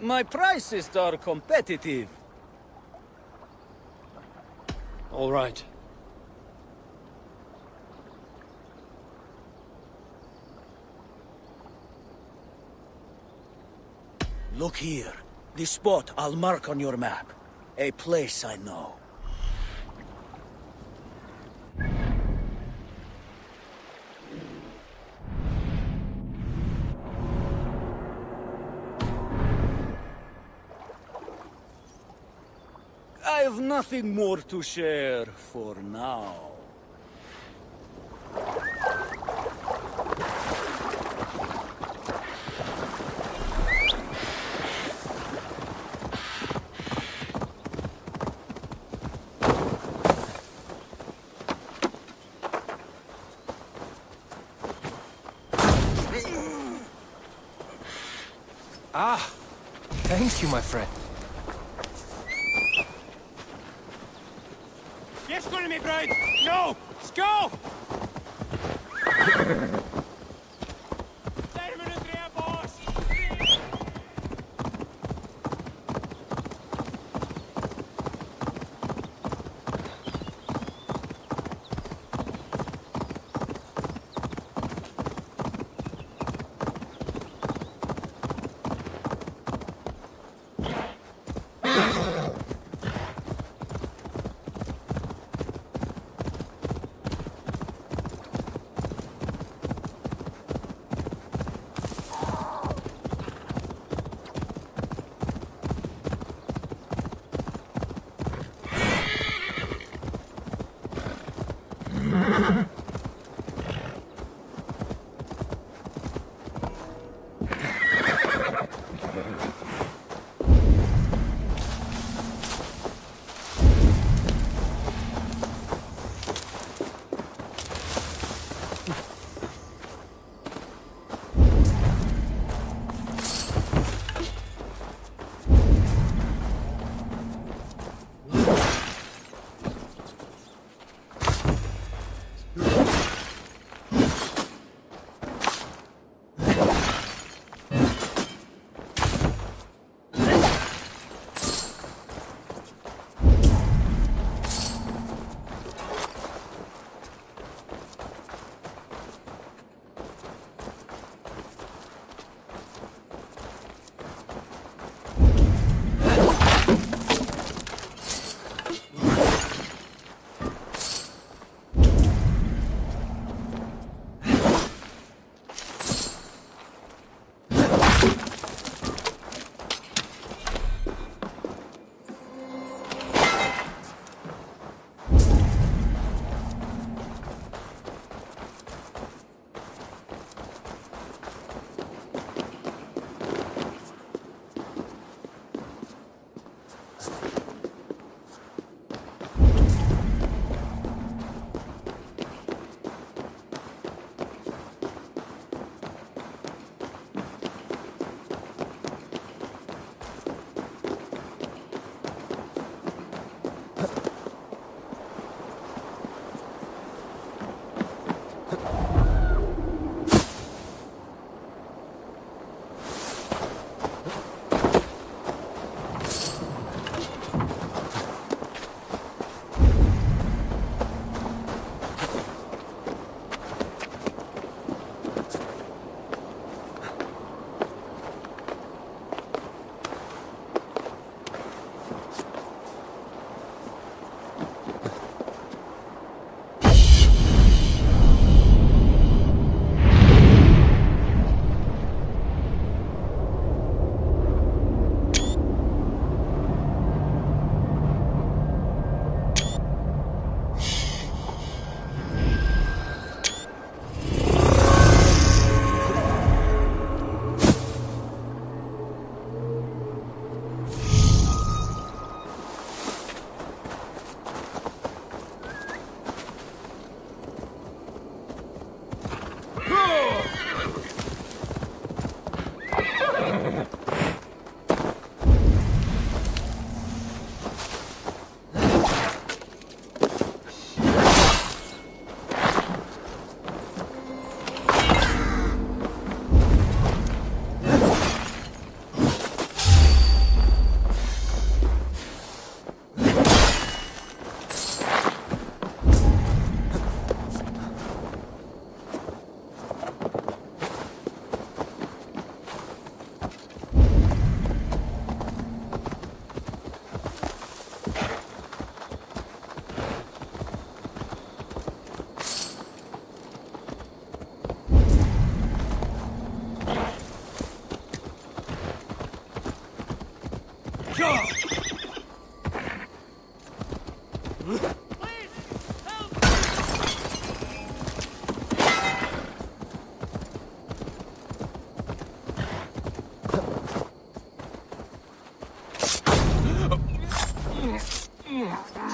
My prices are competitive. All right. Look here. This spot I'll mark on your map. A place I know. I have nothing more to share for now. Ah, thank you, my friend. skulle mig bröd! No! Skå!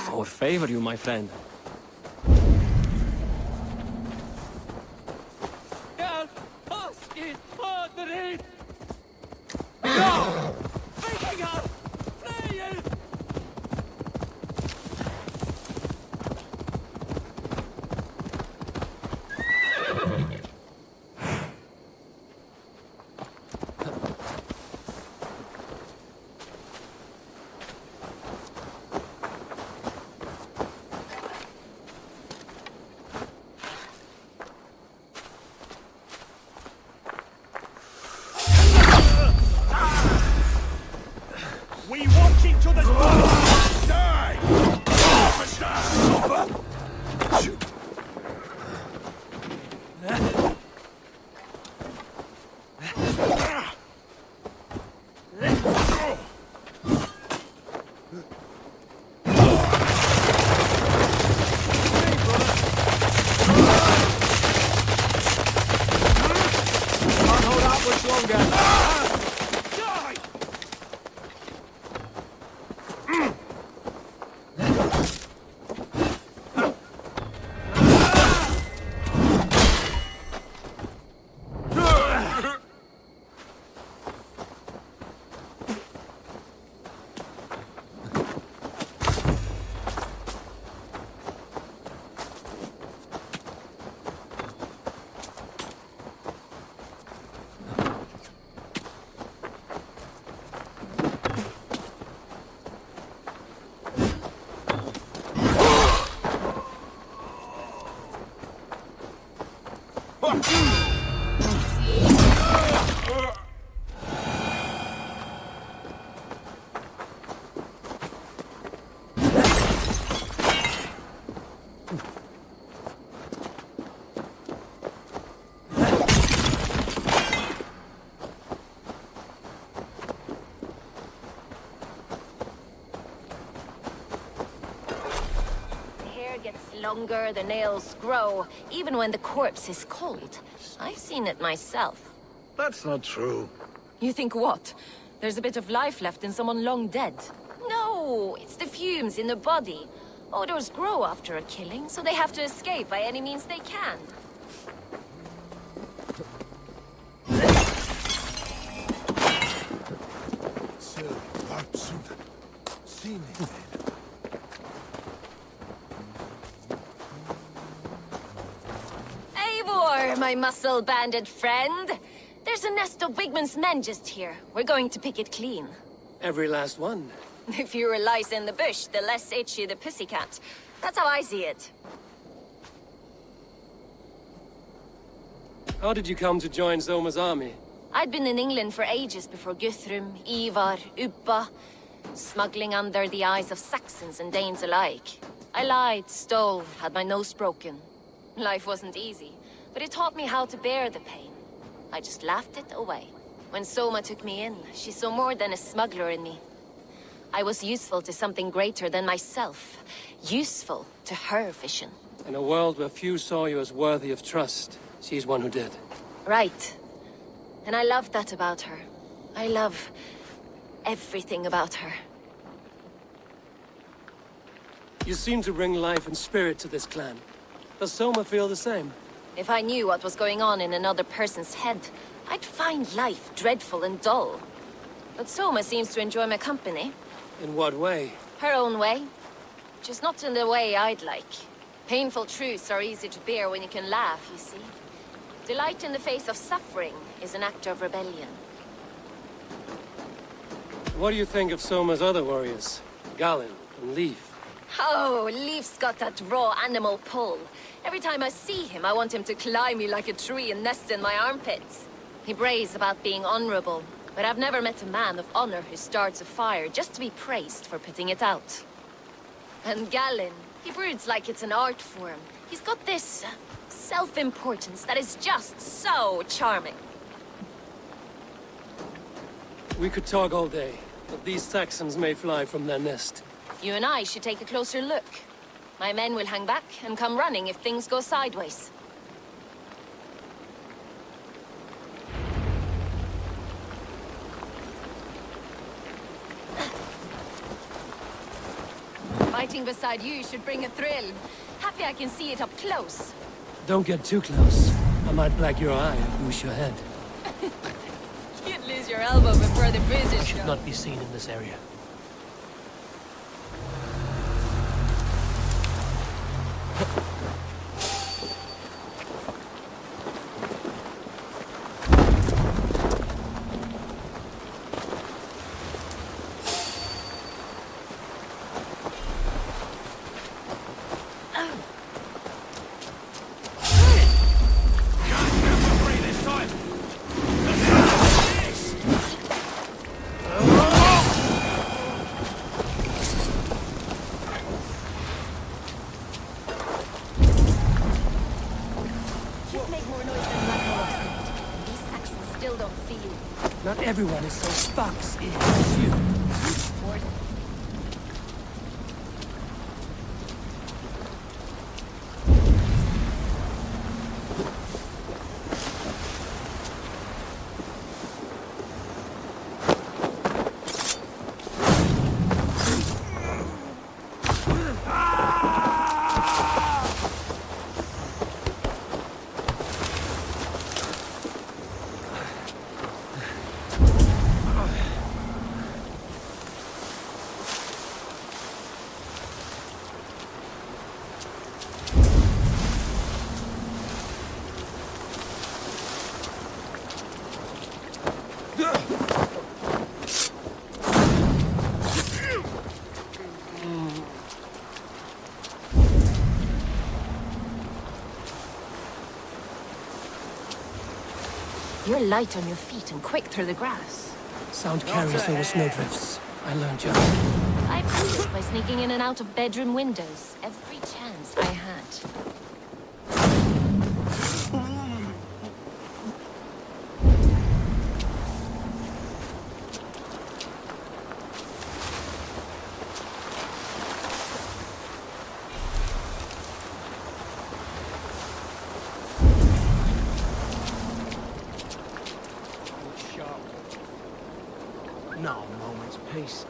For favor you, my friend. longer, the nails grow, even when the corpse is cold. I've seen it myself. That's not true. You think what? There's a bit of life left in someone long dead? No, it's the fumes in the body. Odors grow after a killing, so they have to escape by any means they can. Eivor, my muscle-banded friend! There's a nest of Wigmund's men just here. We're going to pick it clean. Every last one. The fewer lice in the bush, the less itchy the pussycat. That's how I see it. How did you come to join Zoma's army? I'd been in England for ages before Guthrum, Eivor, Uppa, smuggling under the eyes of Saxons and Danes alike. I lied, stole, had my nose broken. Life wasn't easy, but it taught me how to bear the pain. I just laughed it away. When Soma took me in, she saw more than a smuggler in me. I was useful to something greater than myself. Useful to her vision. In a world where few saw you as worthy of trust, she's one who did. Right. And I love that about her. I love everything about her. You seem to bring life and spirit to this clan. Does Soma feel the same? If I knew what was going on in another person's head, I'd find life dreadful and dull. But Soma seems to enjoy my company. In what way? Her own way. Just not in the way I'd like. Painful truths are easy to bear when you can laugh, you see. Delight in the face of suffering is an act of rebellion. What do you think of Soma's other warriors? Galen and Leif? Oh, Leif's got that raw animal pull. Every time I see him, I want him to climb me like a tree and nest in my armpits. He brays about being honorable, but I've never met a man of honor who starts a fire just to be praised for putting it out. And Galen, he broods like it's an art form. He's got this self-importance that is just so charming. We could talk all day, but these Saxons may fly from their nest. You and I should take a closer look. My men will hang back and come running if things go sideways. Fighting beside you should bring a thrill. Happy I can see it up close. Don't get too close. I might black your eye or goose your head. You'd lose your elbow before the bruises Should not be seen in this area. Not everyone is so foxy as you. You're light on your feet and quick through the grass. Sound carries over snowdrifts. I learned just. I proved it by sneaking in and out of bedroom windows every chance I had. No moment's peace.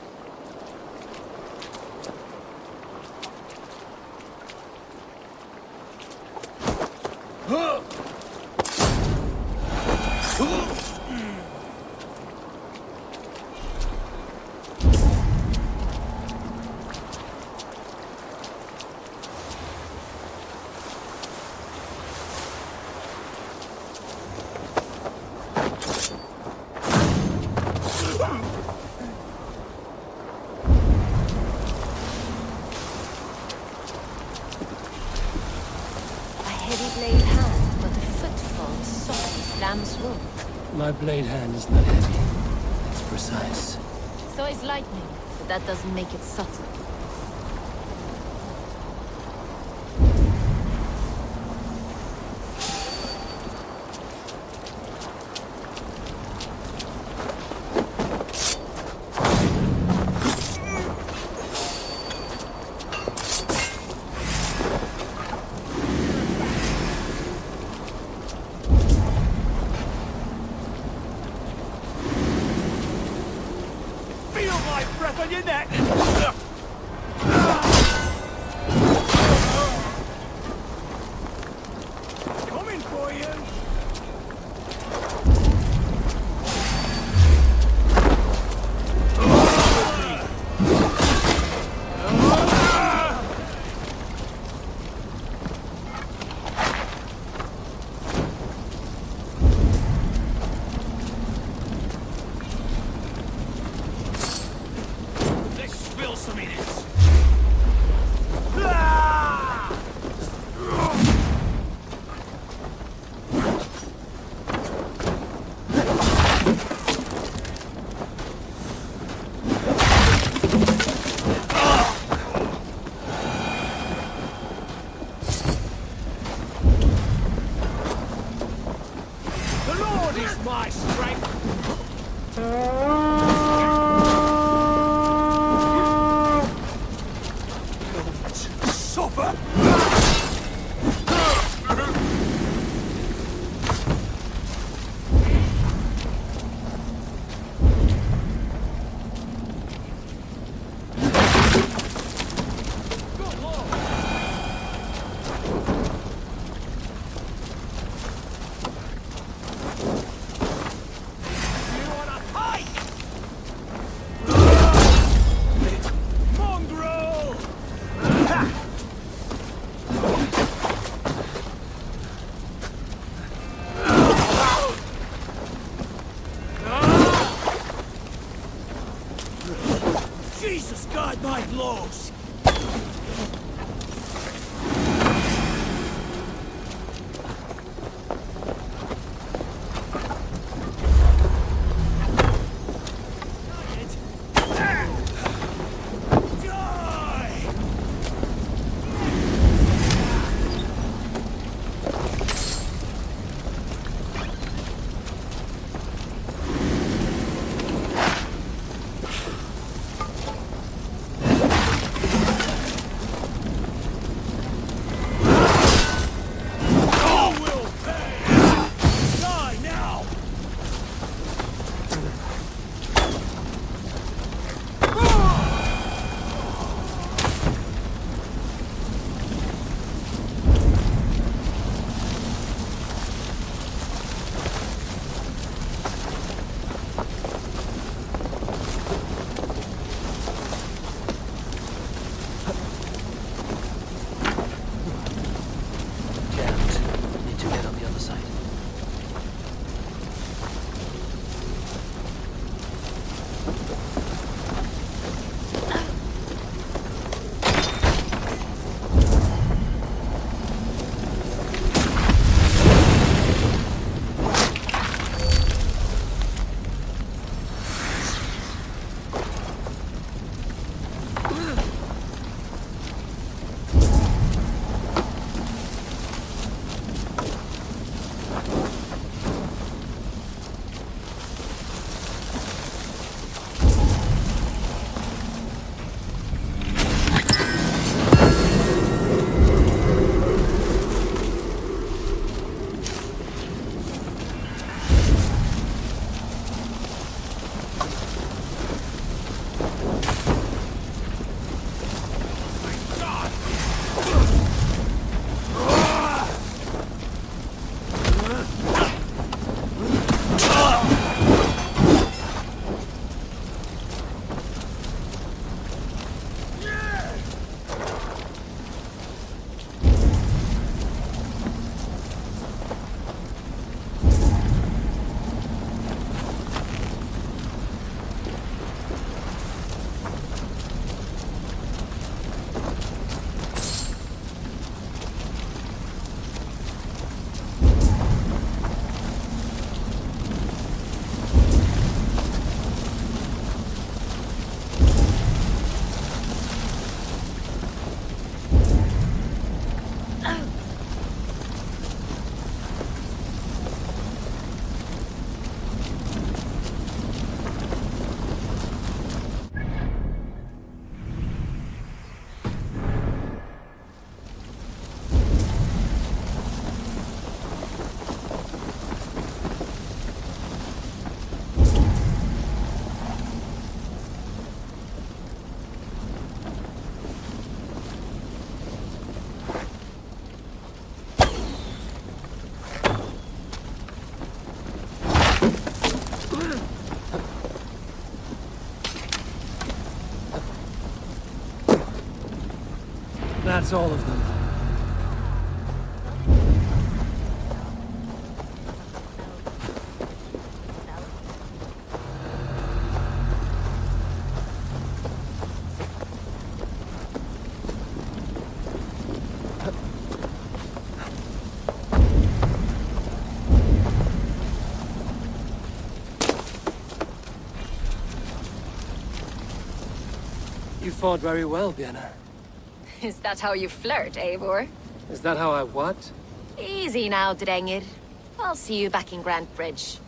My blade hand is not heavy. It's precise. So is lightning, but that doesn't make it subtle. Breath on your neck! Coming for you! My strength! Suffer! Jesus, guide my blows! That's all of them. You fought very well, Björna. Is that how you flirt, Eivor? Is that how I what? Easy now, Drenger. I'll see you back in Grantebridge.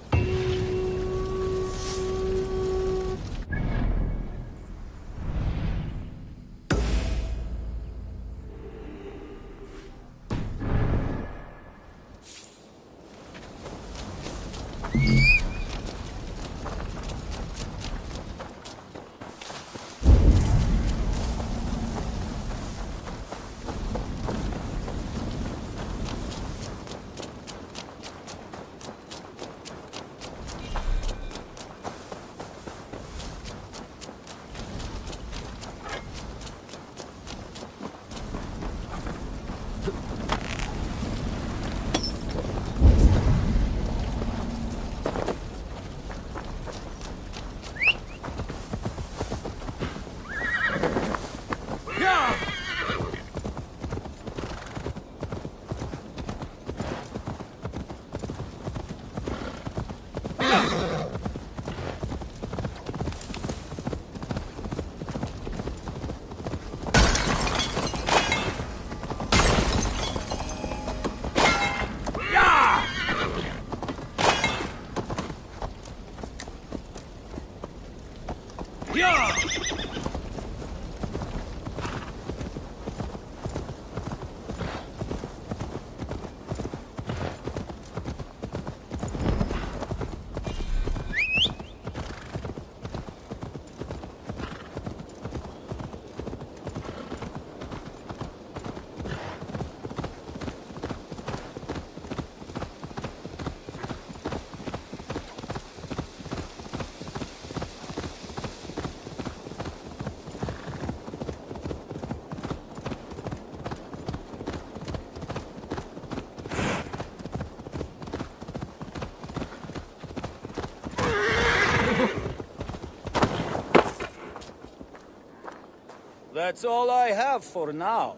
That's all I have for now.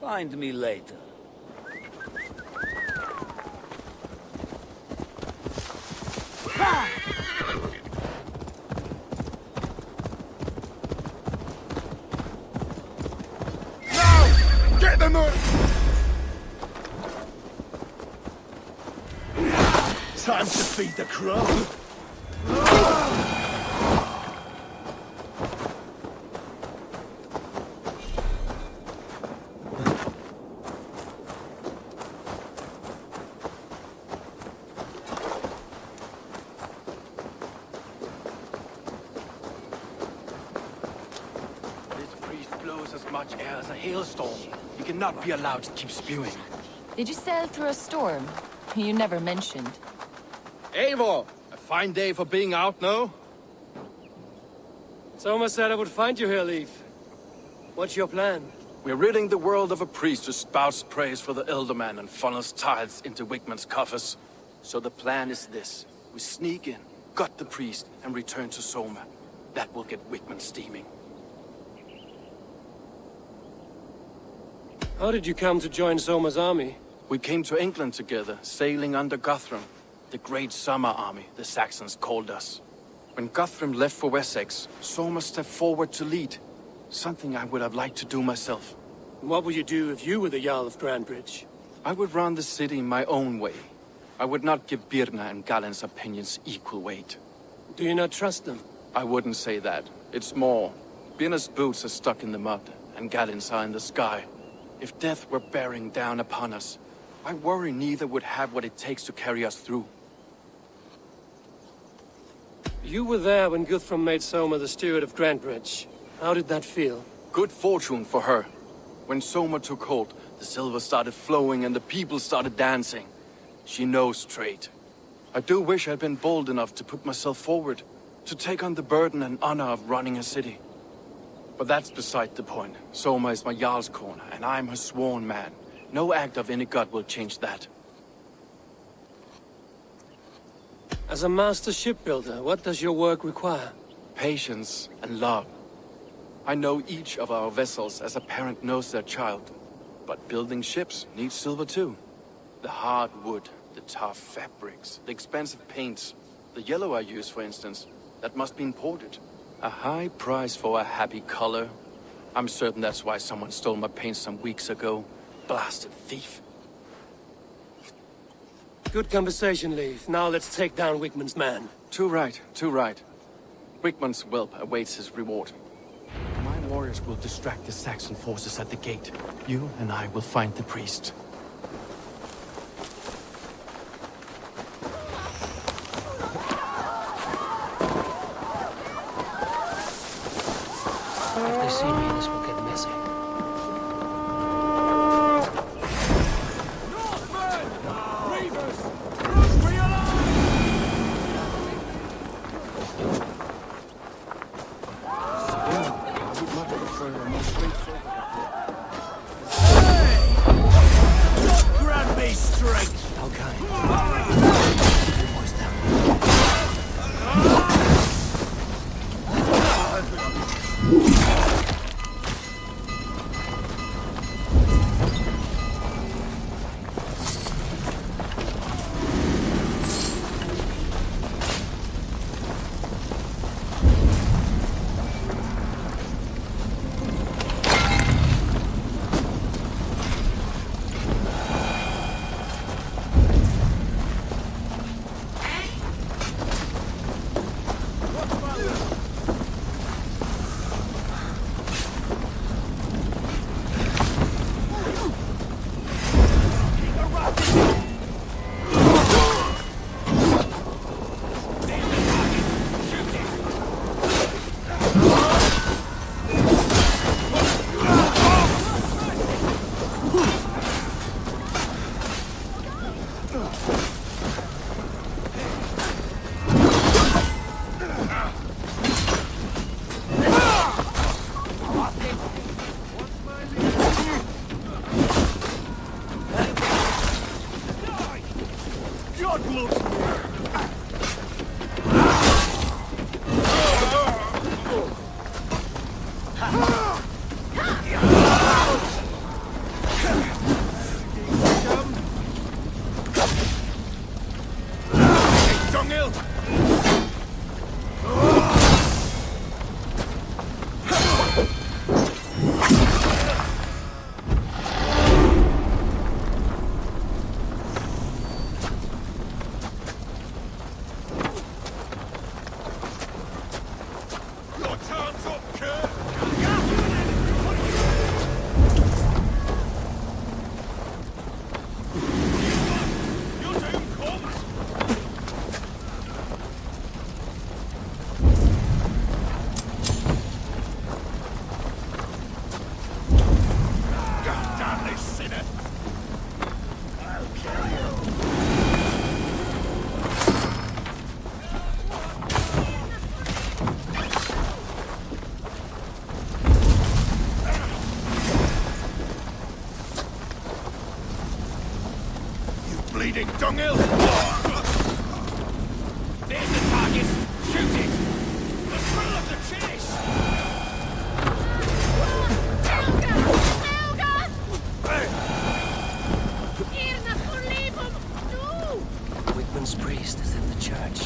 Find me later. Now! Get them on! Time to feed the crow. As much air as a hailstorm. You cannot be allowed to keep spewing. Did you sail through a storm? You never mentioned. Eivor! A fine day for being out, no? Soma said I would find you here, Leif. What's your plan? We're ridding the world of a priest who spouts praise for the Elderman and funnels tithes into Wigmund's coffers. So the plan is this. We sneak in, gut the priest, and return to Soma. That will get Wigmund steaming. How did you come to join Soma's army? We came to England together, sailing under Guthrum. The great summer army, the Saxons called us. When Guthrum left for Wessex, Soma stepped forward to lead. Something I would have liked to do myself. What would you do if you were the Jarl of Grantebridge? I would run the city my own way. I would not give Birna and Galen's opinions equal weight. Do you not trust them? I wouldn't say that. It's more. Birna's boots are stuck in the mud, and Galen's are in the sky. If death were bearing down upon us, I worry neither would have what it takes to carry us through. You were there when Guthrum made Soma the steward of Grantebridge. How did that feel? Good fortune for her. When Soma took hold, the silver started flowing and the people started dancing. She knows trade. I do wish I'd been bold enough to put myself forward, to take on the burden and honor of running a city. But that's beside the point. Soma is my Jarl's corner, and I'm her sworn man. No act of any god will change that. As a master shipbuilder, what does your work require? Patience and love. I know each of our vessels as a parent knows their child. But building ships needs silver too. The hard wood, the tough fabrics, the expensive paints. The yellow I use, for instance, that must be imported. A high price for a happy color. I'm certain that's why someone stole my paint some weeks ago. Blasted thief. Good conversation, Leith. Now let's take down Wigmund's man. Too right, too right. Wigmund's whelp awaits his reward. My warriors will distract the Saxon forces at the gate. You and I will find the priest. If they see me, this will get messy. Bleeding dunghill! There's the target! Shoot it! The thrill of the chase! Wigmund's priest is in the church.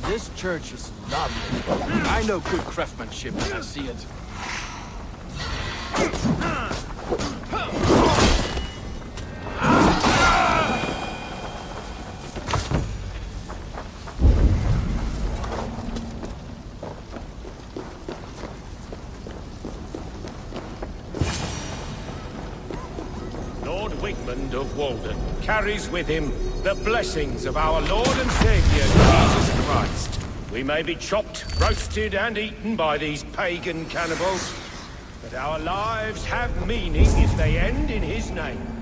This church is lovely. I know good craftsmanship when I see it. Lord Wigmund of Walden carries with him the blessings of our Lord and Savior, Jesus Christ. We may be chopped, roasted, and eaten by these pagan cannibals, but our lives have meaning if they end in his name.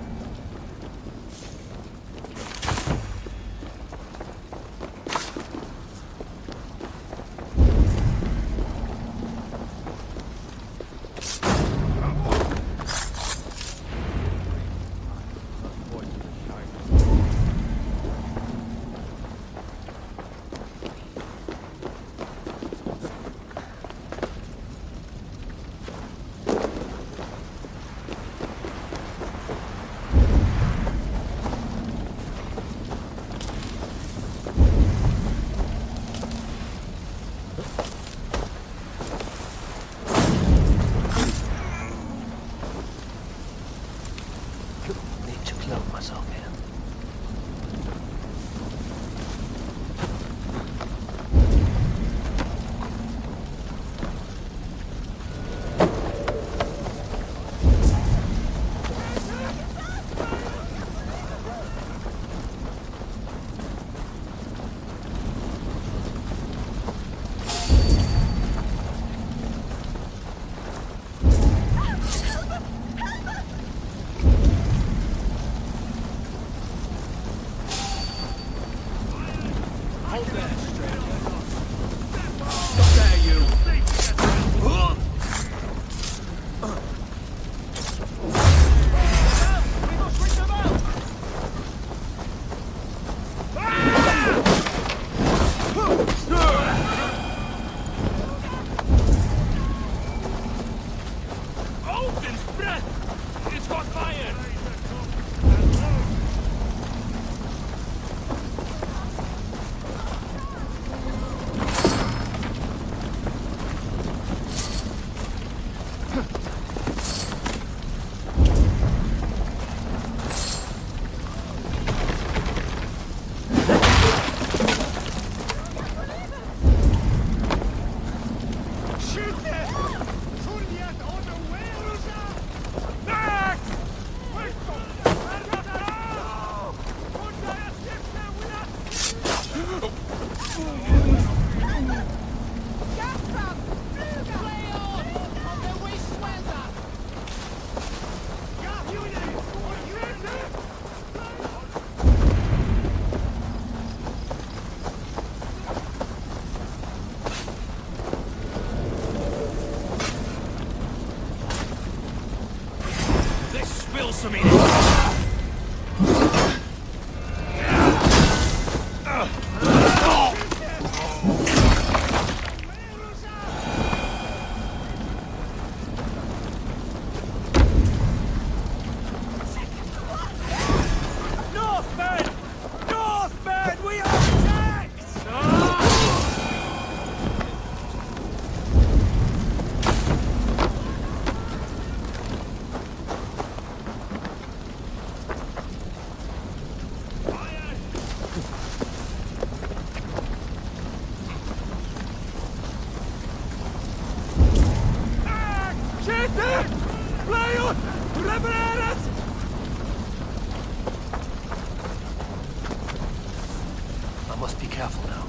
I must be careful now.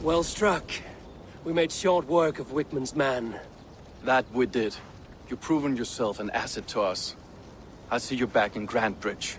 Well struck. We made short work of Wickman's man. That we did. You've proven yourself an asset to us. I'll see you back in Grantebridge.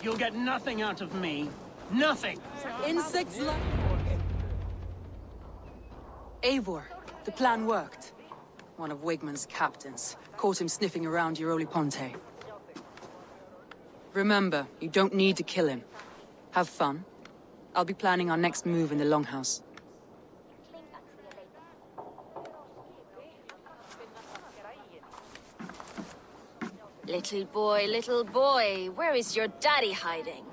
You'll get nothing out of me. Nothing! Insects like... Eivor, the plan worked. One of Wigman's captains caught him sniffing around Euroli Ponte. Remember, you don't need to kill him. Have fun. I'll be planning our next move in the Longhouse. Little boy, where is your daddy hiding?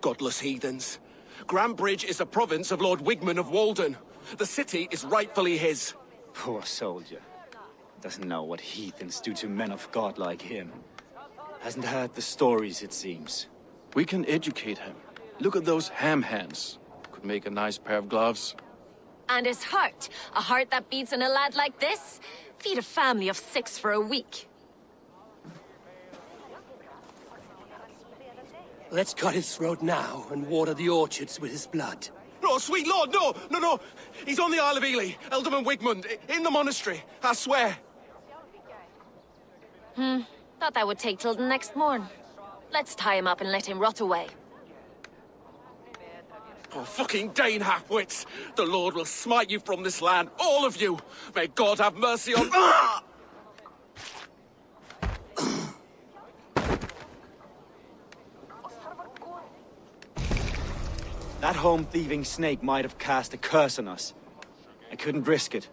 Godless heathens. Grantebridge is a province of Lord Wigman of Walden. The city is rightfully his. Poor soldier. Doesn't know what heathens do to men of God like him. Hasn't heard the stories, it seems. We can educate him. Look at those ham hands. Could make a nice pair of gloves. And his heart. A heart that beats in a lad like this? Feed a family of 6 for a week. Let's cut his throat now and water the orchards with his blood. No, sweet lord, no, no, no. He's on the Isle of Ely, Ealdorman Wigmund, in the monastery, I swear. Thought that would take till the next morn. Let's tie him up and let him rot away. Oh, fucking Dane half-wits! The Lord will smite you from this land, all of you! May God have mercy on... That home-thieving snake might have cast a curse on us. I couldn't risk it.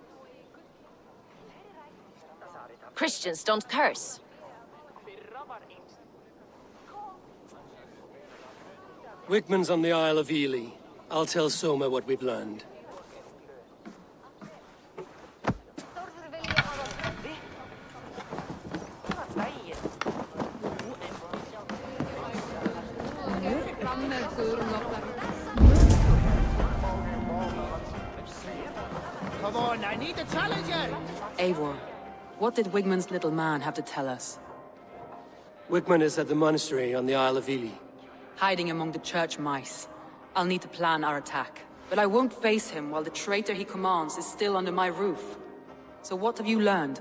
Christians don't curse. Wigmund's on the Isle of Ely. I'll tell Soma what we've learned. Come on, I need a challenger! Eivor, what did Wigmund's little man have to tell us? Wigmund is at the monastery on the Isle of Ely. Hiding among the church mice. I'll need to plan our attack. But I won't face him while the traitor he commands is still under my roof. So what have you learned?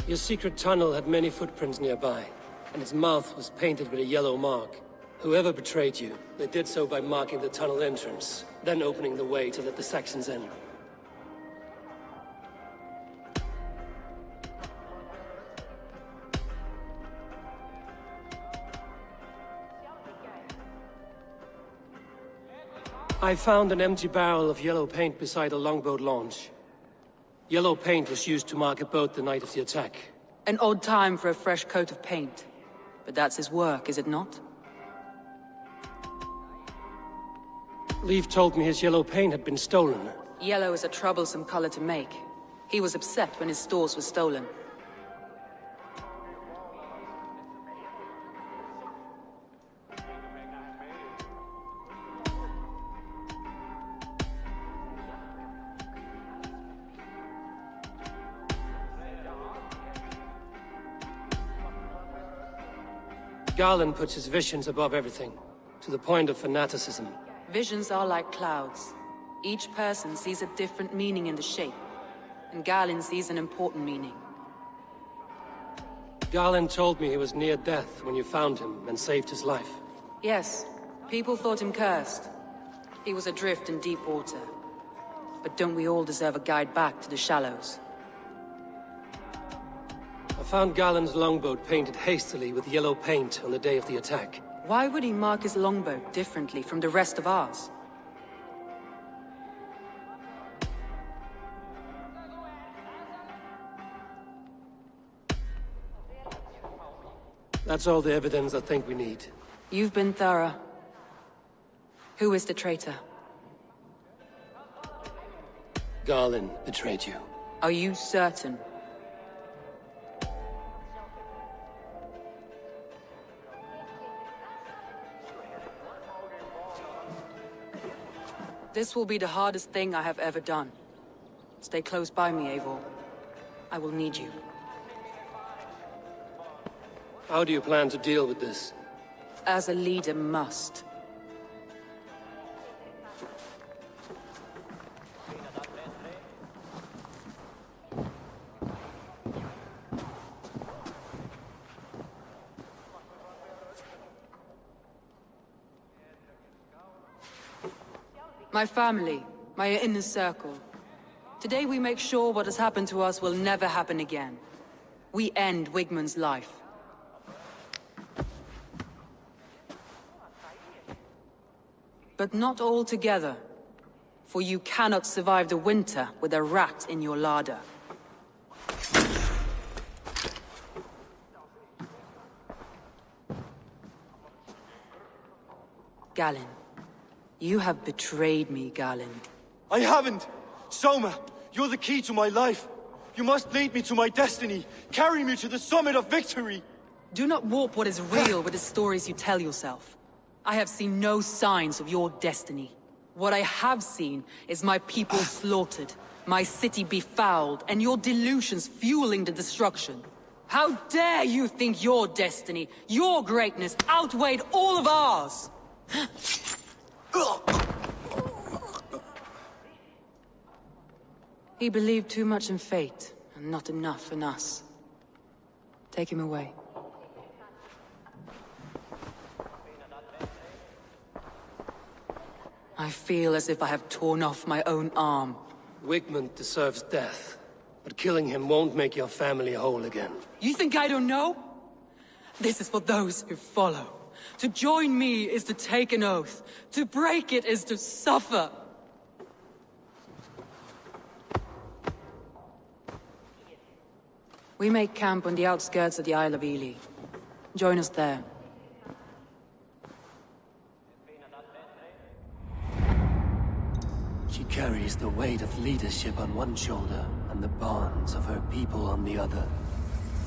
Your secret tunnel had many footprints nearby, and its mouth was painted with a yellow mark. Whoever betrayed you, they did so by marking the tunnel entrance, then opening the way to let the Saxons in. I found an empty barrel of yellow paint beside a longboat launch. Yellow paint was used to mark a boat the night of the attack. An odd time for a fresh coat of paint. But that's his work, is it not? Leif told me his yellow paint had been stolen. Yellow is a troublesome color to make. He was upset when his stores were stolen. Garland puts his visions above everything, to the point of fanaticism. Visions are like clouds. Each person sees a different meaning in the shape, and Garland sees an important meaning. Garland told me he was near death when you found him and saved his life. Yes, people thought him cursed. He was adrift in deep water. But don't we all deserve a guide back to the shallows? I found Garland's longboat painted hastily with yellow paint on the day of the attack. Why would he mark his longboat differently from the rest of ours? That's all the evidence I think we need. You've been thorough. Who is the traitor? Garland betrayed you. Are you certain? This will be the hardest thing I have ever done. Stay close by me, Eivor. I will need you. How do you plan to deal with this? As a leader must. My family, my inner circle. Today we make sure what has happened to us will never happen again. We end Wigmund's life. But not all together. For you cannot survive the winter with a rat in your larder. Galen. You have betrayed me, Galen. I haven't! Soma, you're the key to my life. You must lead me to my destiny. Carry me to the summit of victory. Do not warp what is real with the stories you tell yourself. I have seen no signs of your destiny. What I have seen is my people slaughtered, my city befouled, and your delusions fueling the destruction. How dare you think your destiny, your greatness, outweighed all of ours? He believed too much in fate, and not enough in us. Take him away. I feel as if I have torn off my own arm. Wigmund deserves death, but killing him won't make your family whole again. You think I don't know? This is for those who follow. To join me is to take an oath. To break it is to suffer. We make camp on the outskirts of the Isle of Ely. Join us there. She carries the weight of leadership on one shoulder and the bonds of her people on the other.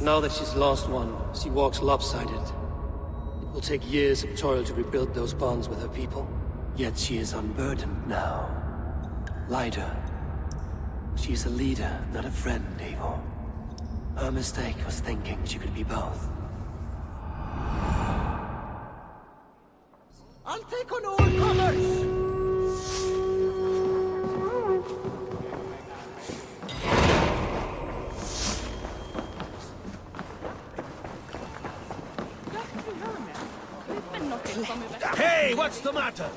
Now that she's lost one, she walks lopsided. It will take years of toil to rebuild those bonds with her people. Yet she is unburdened now. Lighter. She is a leader, not a friend, Eivor. Her mistake was thinking she could be both. I'll take on all comers! Hey, what's the matter?